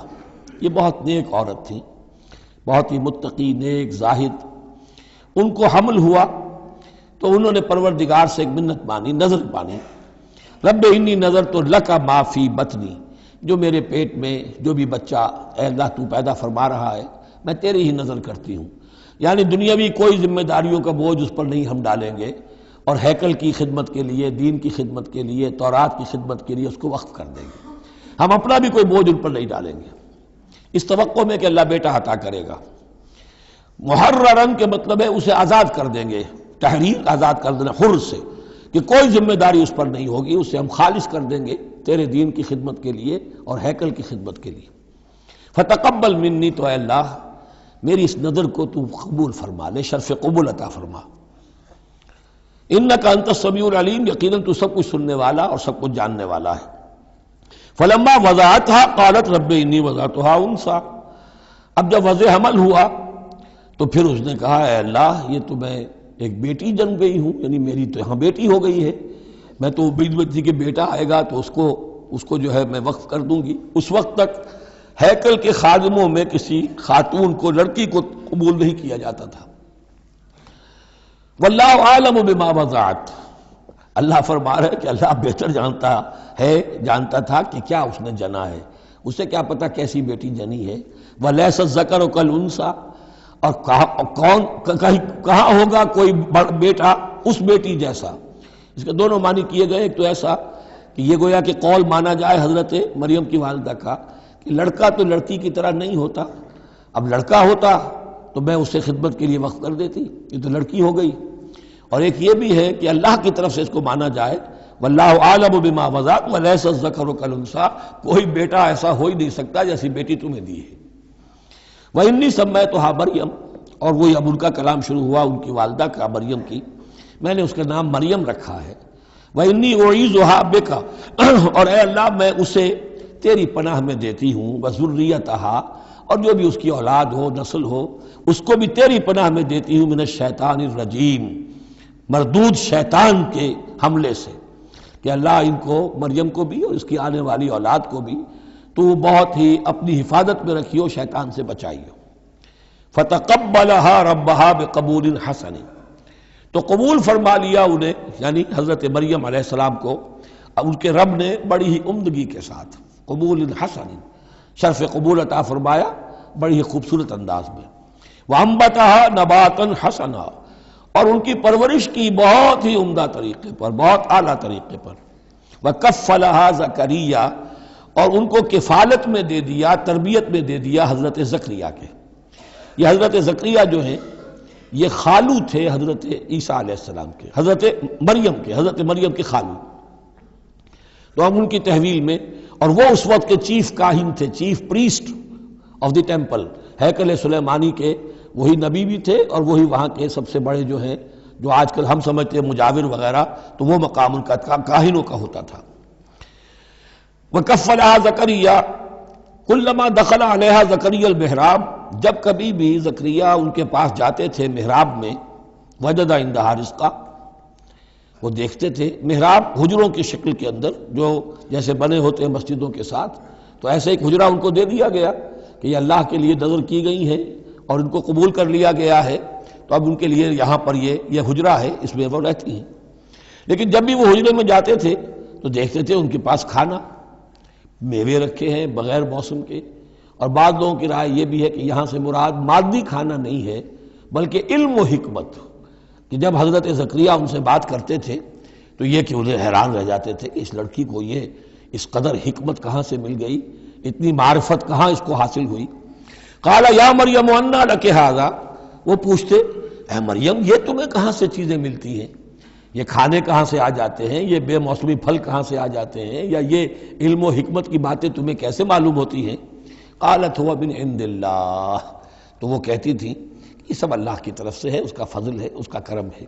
[SPEAKER 1] یہ بہت نیک عورت تھی، بہت ہی متقی، نیک، زاہد۔ ان کو حمل ہوا تو انہوں نے پروردگار سے ایک منت مانی، نظر مانی، رب انی نذرت لک ما فی بطنی، جو میرے پیٹ میں جو بھی بچہ اے اللہ تو پیدا فرما رہا ہے میں تیری ہی نظر کرتی ہوں، یعنی دنیاوی کوئی ذمہ داریوں کا بوجھ اس پر نہیں ہم ڈالیں گے، اور ہیکل کی خدمت کے لیے، دین کی خدمت کے لیے، تورات کی خدمت کے لیے اس کو وقف کر دیں گے، ہم اپنا بھی کوئی بوجھ ان پر نہیں ڈالیں گے، اس توقع میں کہ اللہ بیٹا عطا کرے گا۔ محررن کے مطلب ہے اسے آزاد کر دیں گے، تحریر آزاد کر دینا حر سے، کہ کوئی ذمہ داری اس پر نہیں ہوگی، اسے ہم خالص کر دیں گے تیرے دین کی خدمت کے لیے اور ہیکل کی خدمت کے لیے۔ فتقبل منی، تو اے اللہ میری اس نظر کو تو قبول فرما لے، شرف قبول عطا فرما۔ انک انت السمیع العلیم، یقیناً تو سب کچھ سننے والا اور سب کچھ جاننے والا ہے۔ فلما وضعتها قالت رب انی وضعتها انثی، اب جب وضع حمل ہوا تو پھر اس نے کہا اے اللہ یہ تو میں ایک بیٹی جن گئی ہوں، یعنی میری تو یہاں بیٹی ہو گئی ہے، میں تو امید میں تھی کہ بیٹا آئے گا تو اس کو جو ہے میں وقف کر دوں گی۔ اس وقت تک ہیکل کے خادموں میں کسی خاتون کو، لڑکی کو قبول نہیں کیا جاتا تھا۔ واللہ عالم بما وضعت، اللہ فرما رہا ہے کہ اللہ بہتر جانتا تھا کہ کیا اس نے جنا ہے، اسے کیا پتا کیسی بیٹی جنی ہے۔ ولیس الذکر کالانثی، اور کہاں ہوگا کوئی بیٹا اس بیٹی جیسا۔ اس کے دونوں معنی کیے گئے، ایک تو ایسا کہ یہ گویا کہ قول مانا جائے حضرت مریم کی والدہ کا کہ لڑکا تو لڑکی کی طرح نہیں ہوتا، اب لڑکا ہوتا تو میں اسے خدمت کے لیے وقف کر دیتی، یہ تو لڑکی ہو گئی۔ اور ایک یہ بھی ہے کہ اللہ کی طرف سے اس کو مانا جائے واللہ عالم بما وضعت ولیس الذکر کالانثی، کوئی بیٹا ایسا ہو ہی نہیں سکتا جیسی بیٹی تمہیں دی ہے۔ وَإِنِّي سَمَّيْتُهَا مریم، اور وہی اب ان کا کلام شروع ہوا ان کی والدہ کا مریم کی، میں نے اس کا نام مریم رکھا ہے۔ وَإِنِّي أُعِيذُهَا بِكَ، اور اے اللہ میں اسے تیری پناہ میں دیتی ہوں، وَذُرِّيَّتَهَا، اور جو بھی اس کی اولاد ہو، نسل ہو، اس کو بھی تیری پناہ میں دیتی ہوں، مِنَ الشَّيْطَانِ الرَّجِيمِ، مردود شیطان کے حملے سے، کہ اللہ ان کو، مریم کو بھی اور اس کی آنے والی اولاد کو بھی تو بہت ہی اپنی حفاظت میں رکھیو، شیطان سے بچائیو۔ فتقبلها ربها بقبول حسن، تو قبول فرما لیا انہیں، یعنی حضرت مریم علیہ السلام کو ان کے رب نے بڑی ہی عمدگی کے ساتھ، قبول حسن، شرف قبول عطا فرمایا بڑی ہی خوبصورت انداز میں۔ وانبتها نباتا حسنا، اور ان کی پرورش کی بہت ہی عمدہ طریقے پر، بہت اعلیٰ طریقے پر۔ وکفلها زکریا، اور ان کو کفالت میں دے دیا، تربیت میں دے دیا حضرت زکریا کے۔ یہ حضرت زکریا جو ہیں یہ خالو تھے حضرت عیسیٰ علیہ السلام کے، حضرت مریم کے خالو، تو ہم ان کی تحویل میں، اور وہ اس وقت کے چیف کاہن تھے، chief priest of the temple, ہیکل سلیمانی کے وہی نبی بھی تھے، اور وہی وہاں کے سب سے بڑے جو ہیں، جو آج کل ہم سمجھتے ہیں مجاور وغیرہ، تو وہ مقام ان کا کاہنوں کا ہوتا تھا۔ وَكَفَّلَهَا زَكَرِيَّا كُلَّمَا دَخَلَ عَلَيْهَا زَكَرِيَّا الْمِحْرَابَ، جب کبھی بھی زکریا ان کے پاس جاتے تھے محراب میں، وجد عندها رزقا، وہ دیکھتے تھے محراب حجروں کی شکل کے اندر، جو جیسے بنے ہوتے ہیں مسجدوں کے ساتھ، تو ایسے ایک حجرہ ان کو دے دیا گیا کہ یہ اللہ کے لیے نذر کی گئی ہے اور ان کو قبول کر لیا گیا ہے، تو اب ان کے لیے یہاں پر یہ حجرہ ہے، اس میں وہ رہتی ہیں۔ لیکن جب بھی وہ حجرے میں جاتے تھے تو دیکھتے تھے ان کے پاس کھانا، میوے رکھے ہیں بغیر موسم کے، اور بعض لوگوں کی رائے یہ بھی ہے کہ یہاں سے مراد مادی کھانا نہیں ہے بلکہ علم و حکمت، کہ جب حضرت زکریا ان سے بات کرتے تھے تو یہ کہ انہیں حیران رہ جاتے تھے کہ اس لڑکی کو یہ اس قدر حکمت کہاں سے مل گئی، اتنی معرفت کہاں اس کو حاصل ہوئی۔ قال یا مریم انا لک ھذا، وہ پوچھتے اے مریم یہ تمہیں کہاں سے چیزیں ملتی ہیں، یہ کھانے کہاں سے آ جاتے ہیں، یہ بے موسمی پھل کہاں سے آ جاتے ہیں، یا یہ علم و حکمت کی باتیں تمہیں کیسے معلوم ہوتی ہیں؟ قالت هو من عند اللہ، تو وہ کہتی تھی یہ سب اللہ کی طرف سے ہے، اس کا فضل ہے، اس کا کرم ہے۔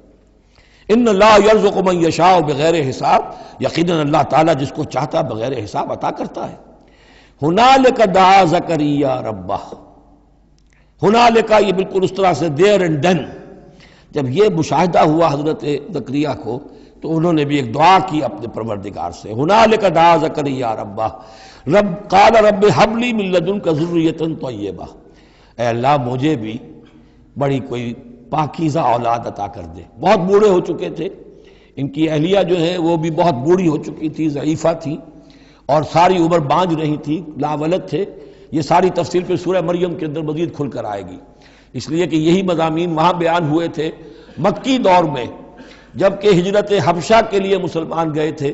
[SPEAKER 1] ان اللہ یرزق من یشاء بغیر حساب، یقیناً اللہ تعالیٰ جس کو چاہتا بغیر حساب عطا کرتا ہے۔ ہنالک دعا زکریا ربہ، ہنالک یہ بالکل اس طرح سے دیر اینڈ دین، جب یہ مشاہدہ ہوا حضرت زکریا کو تو انہوں نے بھی ایک دعا کی اپنے پروردگار سے۔ ہنالک دعا زکریا ربہ، رب قال رب ہب لی من لدنک ذریۃ طیبہ، اے اللہ مجھے بھی بڑی کوئی پاکیزہ اولاد عطا کر دے۔ بہت بوڑھے ہو چکے تھے، ان کی اہلیہ جو ہے وہ بھی بہت بوڑھی ہو چکی تھی، ضعیفہ تھی، اور ساری عمر بانجھ رہی تھی، لاولد تھے۔ یہ ساری تفصیل پھر سورہ مریم کے اندر مزید کھل کر آئے گی، اس لیے کہ یہی مضامین وہاں بیان ہوئے تھے مکی دور میں، جبکہ ہجرت حبشہ کے لیے مسلمان گئے تھے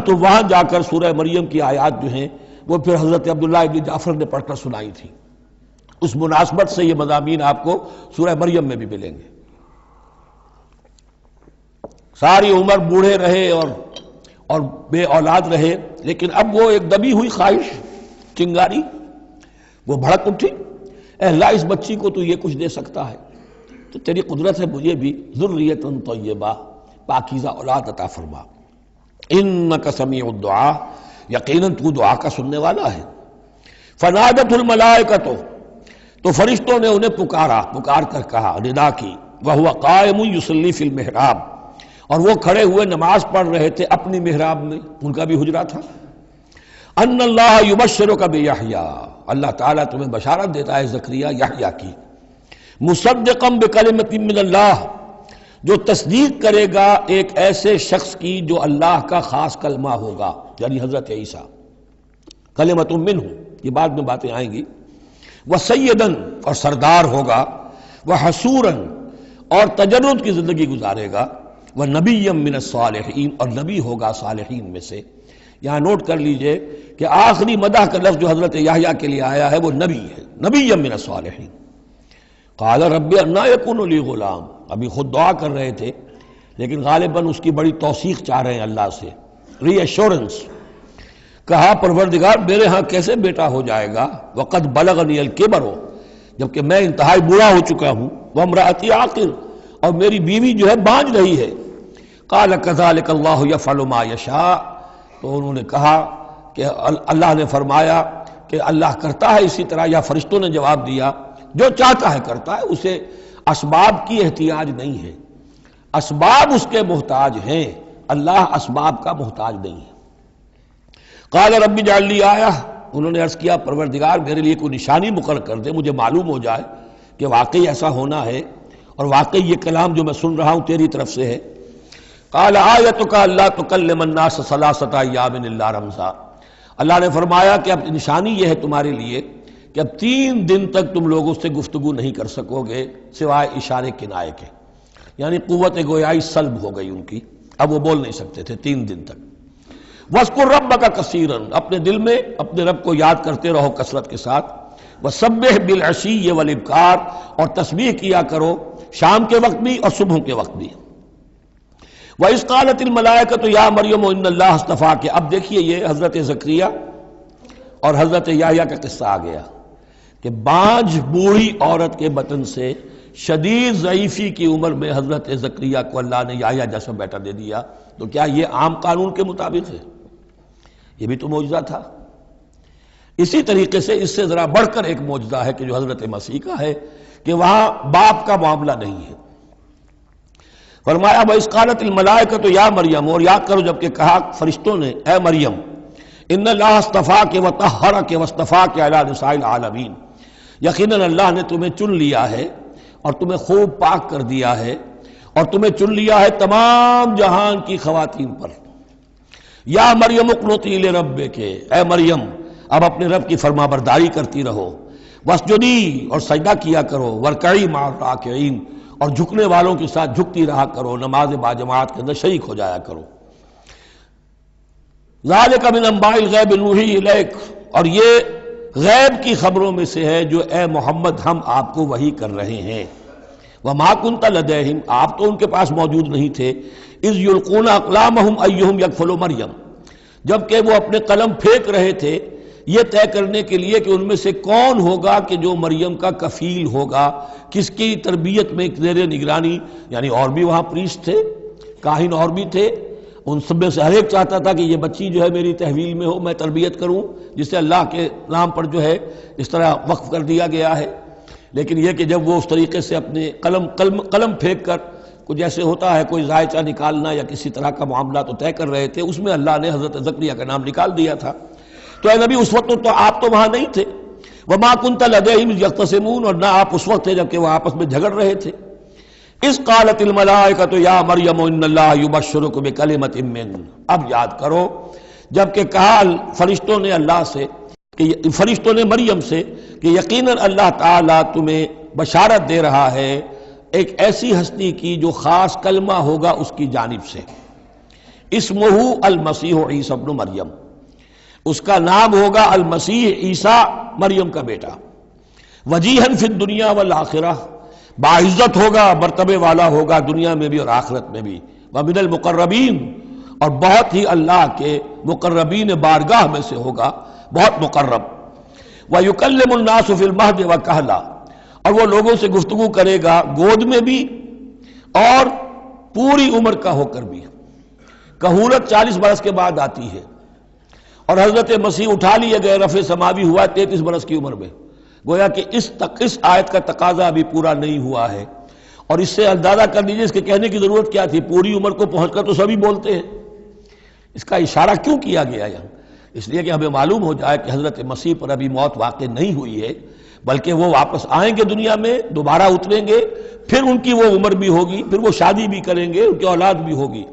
[SPEAKER 1] تو وہاں جا کر سورہ مریم کی آیات جو ہیں وہ پھر حضرت عبداللہ ابن جعفر نے پڑھ کر سنائی تھی۔ اس مناسبت سے یہ مضامین آپ کو سورہ مریم میں بھی ملیں گے۔ ساری عمر بوڑھے رہے اور بے اولاد رہے، لیکن اب وہ ایک دبی ہوئی خواہش، چنگاری، وہ بھڑک اٹھی، اے اللہ اس بچی کو تو یہ کچھ دے سکتا ہے تو تیری قدرت ہے مجھے بھی ذریۃ طیبہ، پاکیزہ اولاد عطا فرما۔ انک سمیع الدعاء، یقیناً تو دعا کا سننے والا ہے۔ فنادت الملائکۃ، تو فرشتوں نے انہیں پکار کر کہا، ندا کی، وہو قائم یصلی فی المحراب، اور وہ کھڑے ہوئے نماز پڑھ رہے تھے اپنی محراب میں، ان کا بھی حجرہ تھا۔ ان اللہ یبشرک بیحییٰ، اللہ تعالیٰ تمہیں بشارت دیتا ہے زکریا یحییٰ کی، مصدقا بکلمۃ من اللہ، جو تصدیق کرے گا ایک ایسے شخص کی جو اللہ کا خاص کلمہ ہوگا، یعنی حضرت عیسیٰ، کلمۃ منہ، یہ بعد میں باتیں آئیں گی، وسیداً، اور سردار ہوگا، وحسوراً، اور تجرد کی زندگی گزارے گا، ونبیا من الصالحین، اور نبی ہوگا صالحین میں سے۔ یہاں نوٹ کر لیجئے کہ آخری مدح کا لفظ جو حضرت یحییٰ کے لیے آیا ہے وہ نبی ہے، نبی من الصالحین۔ قال رب انا یکون لی غلام، ابھی خود دعا کر رہے تھے لیکن غالباً اس کی بڑی توثیق چاہ رہے ہیں اللہ سے، ری ایشورنس۔ کہا پروردگار میرے ہاں کیسے بیٹا ہو جائے گا، وقد بلغنی الکبر، جبکہ میں انتہائی بوڑھا ہو چکا ہوں، وامرأتی عاقر، اور میری بیوی جو ہے بانجھ رہی ہے۔ قال کذلک اللہ یفعل ما یشاء، تو انہوں نے کہا کہ اللہ نے فرمایا کہ اللہ کرتا ہے اسی طرح، یا فرشتوں نے جواب دیا جو چاہتا ہے کرتا ہے، اسے اسباب کی احتیاج نہیں ہے، اسباب اس کے محتاج ہیں، اللہ اسباب کا محتاج نہیں ہے۔ قال رب اجعل لی آیہ، انہوں نے عرض کیا پروردگار میرے لیے کوئی نشانی مقرر کر دے، مجھے معلوم ہو جائے کہ واقعی ایسا ہونا ہے اور واقعی یہ کلام جو میں سن رہا ہوں تیری طرف سے ہے۔ قال آیتک الا تکلم الناس ثلاثۃ ایام الا رمزا، اللہ نے فرمایا کہ اب نشانی یہ ہے تمہارے لیے کہ اب 3 دن تک تم لوگوں سے گفتگو نہیں کر سکو گے سوائے اشارے کنائے کے، یعنی قوت گویائی سلب ہو گئی ان کی، اب وہ بول نہیں سکتے تھے 3 دن تک۔ وَاذْكُرْ رَبَّكَ كَثِيرًا، اپنے دل میں اپنے رب کو یاد کرتے رہو کثرت کے ساتھ۔ وَسَبِّحْ بِالْعَشِيِّ وَالْإِبْكَارِ، اور تسبیح کیا کرو شام کے وقت بھی اور صبح کے وقت بھی۔ وَإِذْ قَالَتِ الْمَلَائِكَةُ يَا مَرْيَمُ إِنَّ اللَّهَ اصْطَفَاكِ۔ اب دیکھیے یہ حضرت زکریا اور حضرت یحییٰ کا قصہ آ گیا کہ بانجھ بوڑھی عورت کے بطن سے شدید ضعیفی کی عمر میں حضرت زکریا کو اللہ نے یحییٰ جیسا بیٹا دے دیا، تو کیا یہ عام قانون کے مطابق ہے؟ یہ بھی تو معجزہ تھا۔ اسی طریقے سے اس سے ذرا بڑھ کر ایک معجزہ ہے کہ جو حضرت مسیح کا ہے کہ وہاں باپ کا معاملہ نہیں ہے۔ فرمایا وَإِذْ قَالَتِ الْمَلَائِكَةُ يَا مَرْيَمُ، اور یاد کرو جب کہ کہا فرشتوں نے اے مریم، إِنَّ اللَّهَ اصْطَفَاكِ وَطَهَّرَكِ وَاصْطَفَاكِ عَلَى نِسَاءِ الْعَالَمِينَ، یقیناً اللہ نے تمہیں چن لیا ہے اور تمہیں خوب پاک کر دیا ہے اور تمہیں چن لیا ہے تمام جہان کی خواتین پر۔ یا مریم اقنتی لربک، اے مریم اب اپنے رب کی فرما برداری کرتی رہو، واسجدی اور سجدہ کیا کرو، ورکعی مع الراکعین اور جھکنے والوں کے ساتھ جھکتی رہا کرو، نماز باجماعت کے اندر شریک ہو جایا کرو۔ ذالک من انباء الغیب نوحی الیک، اور یہ غیب کی خبروں میں سے ہے جو اے محمد ہم آپ کو وحی کر رہے ہیں۔ وما کنت لدیہم، آپ تو ان کے پاس موجود نہیں تھے، اذ یلقون اقلامہم ایہم یکفل مریم، جبکہ وہ اپنے قلم پھینک رہے تھے یہ طے کرنے کے لیے کہ ان میں سے کون ہوگا کہ جو مریم کا کفیل ہوگا، کس کی تربیت میں زیر نگرانی، یعنی اور بھی وہاں پریسٹ تھے، کاہن اور بھی تھے، ان سب میں سے ہر ایک چاہتا تھا کہ یہ بچی جو ہے میری تحویل میں ہو، میں تربیت کروں، جسے اللہ کے نام پر جو ہے اس طرح وقف کر دیا گیا ہے۔ لیکن یہ کہ جب وہ اس طریقے سے اپنے قلم پھینک کر کچھ ایسے ہوتا ہے کوئی ذائچہ نکالنا یا کسی طرح کا معاملہ تو طے کر رہے تھے، اس میں اللہ نے حضرت زکریا کا نام نکال دیا تھا۔ تو اے نبی اس وقت تو آپ تو وہاں نہیں تھے، وما کنت لدیہم اذ یختصمون، اور نہ آپ اس وقت تھے جبکہ وہ آپس میں جھگڑ رہے تھے۔ اذ قالت الملائکۃ یا مریم ان اللہ یبشرک بکلمۃ من، اب یاد کرو جب کہ کہا فرشتوں نے اللہ سے، کہ فرشتوں نے مریم سے کہ یقیناً اللہ تعالیٰ تمہیں بشارت دے رہا ہے ایک ایسی ہستی کی جو خاص کلمہ ہوگا اس کی جانب سے، اسمہ المسیح عیسی ابن مریم، اس کا نام ہوگا المسیح عیسیٰ مریم کا بیٹا، وجیہاً فی الدنیا والآخرہ، باعزت ہوگا، مرتبے والا ہوگا دنیا میں بھی اور آخرت میں بھی، ومن المقربین، اور بہت ہی اللہ کے مقربین بارگاہ میں سے ہوگا، بہت مقرب، وَيُكَلِّمُ النَّاسُ فِي الْمَهْدِ وَكَهْلًا، اور وہ لوگوں سے گفتگو کرے گا گود میں بھی اور پوری عمر کا ہو کر بھی۔ کہولت 40 برس کے بعد آتی ہے، اور حضرت مسیح اٹھا لیے گئے، رفع سماوی ہوا 33 برس کی عمر میں، گویا کہ اس آیت کا تقاضا ابھی پورا نہیں ہوا ہے۔ اور اس سے اندازہ کر لیجیے اس کے کہنے کی ضرورت کیا تھی، پوری عمر کو پہنچ کر تو سبھی بولتے ہیں، اس کا اشارہ کیوں کیا گیا یہاں؟ اس لیے کہ ہمیں معلوم ہو جائے کہ حضرت مسیح پر ابھی موت واقع نہیں ہوئی ہے، بلکہ وہ واپس آئیں گے دنیا میں، دوبارہ اتریں گے، پھر ان کی وہ عمر بھی ہوگی، پھر وہ شادی بھی کریں گے، ان کی اولاد بھی ہوگی،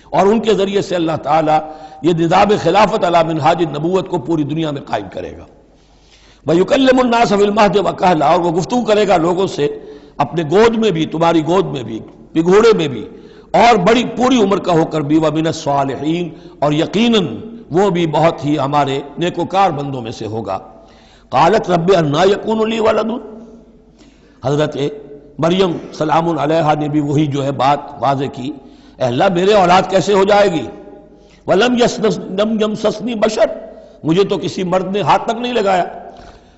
[SPEAKER 1] اور ان کے ذریعے سے اللہ تعالیٰ یہ نظام خلافت علی منہاج النبوت کو پوری دنیا میں قائم کرے گا۔ وَيُكَلِّمُ النَّاسَ فِي الْمَهْدِ وَكَهْلًا، اور وہ گفتگو کرے گا لوگوں سے اپنے گود میں بھی، تمہاری گود میں بھی، پگھوڑے میں بھی، اور بڑی پوری عمر کا ہو کر بھی، وَمِنَ الصَّالِحِينَ، اور یقیناً وہ بھی بہت ہی ہمارے نیکوکار بندوں میں سے ہوگا۔ قالت رب انا یکون لی ولد، حضرت مریم سلام علیہا نے بھی وہی جو ہے بات واضح کی، اے اللہ میرے اولاد کیسے ہو جائے گی، ولم یمسسنی بشر، مجھے تو کسی مرد نے ہاتھ تک نہیں لگایا۔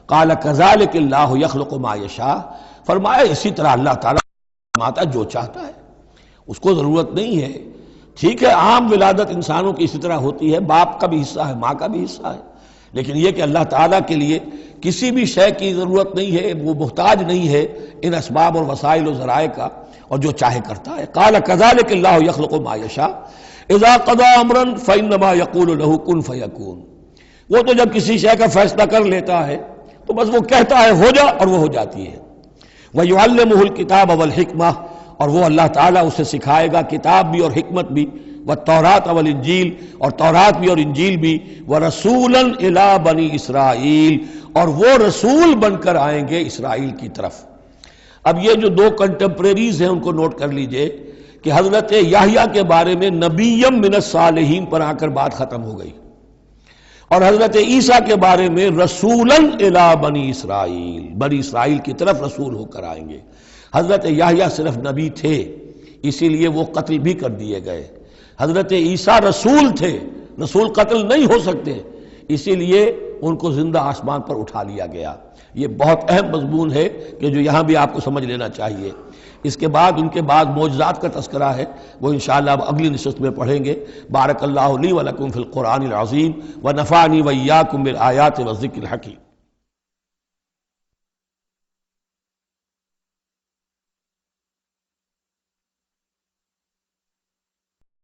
[SPEAKER 1] قال کذالک اللہ یخلق ما یشاء، فرمایا اسی طرح اللہ تعالیٰ فرماتا جو چاہتا ہے، اس کو ضرورت نہیں ہے۔ ٹھیک ہے عام ولادت انسانوں کی اسی طرح ہوتی ہے، باپ کا بھی حصہ ہے، ماں کا بھی حصہ ہے، لیکن یہ کہ اللہ تعالیٰ کے لیے کسی بھی شے کی ضرورت نہیں ہے، وہ محتاج نہیں ہے ان اسباب اور وسائل و ذرائع کا، اور جو چاہے کرتا ہے۔ قال کذالک اللہ یخلق ما یشاء اذا قضى امرا فانما يقول له كن فيكون، وہ تو جب کسی شے کا فیصلہ کر لیتا ہے تو بس وہ کہتا ہے ہو جا اور وہ ہو جاتی ہے۔ وَيُعَلِّمُهُ الْكِتَابَ وَالْحِكْمَةَ، اور وہ اللہ تعالیٰ اسے سکھائے گا کتاب بھی اور حکمت بھی، وَالتَّوْرَاةَ وَالْإِنْجِيلَ، اور تورات بھی اور انجیل بھی، وَرَسُولًا إِلَىٰ بَنِي إِسْرَائِيلَ، اور وہ رسول بن کر آئیں گے اسرائیل کی طرف۔ اب یہ جو دو کنٹمپریریز ہیں ان کو نوٹ کر لیجئے کہ حضرت یحییٰ کے بارے میں نبیم من الصالحین پر آ کر بات ختم ہو گئی، اور حضرت عیسیٰ کے بارے میں رسولاً الی بنی اسرائیل، بنی اسرائیل کی طرف رسول ہو کر آئیں گے۔ حضرت یحییٰ صرف نبی تھے، اسی لیے وہ قتل بھی کر دیے گئے۔ حضرت عیسیٰ رسول تھے، رسول قتل نہیں ہو سکتے، اسی لیے ان کو زندہ آسمان پر اٹھا لیا گیا۔ یہ بہت اہم مضمون ہے کہ جو یہاں بھی آپ کو سمجھ لینا چاہیے۔ اس کے بعد ان کے بعد معجزات کا تذکرہ ہے، وہ انشاءاللہ اب اگلی نشست میں پڑھیں گے۔ بارک اللہ لی و لکم فی القرآن العظیم و نفعنی و ایاکم بالآیات والذکر الحکیم۔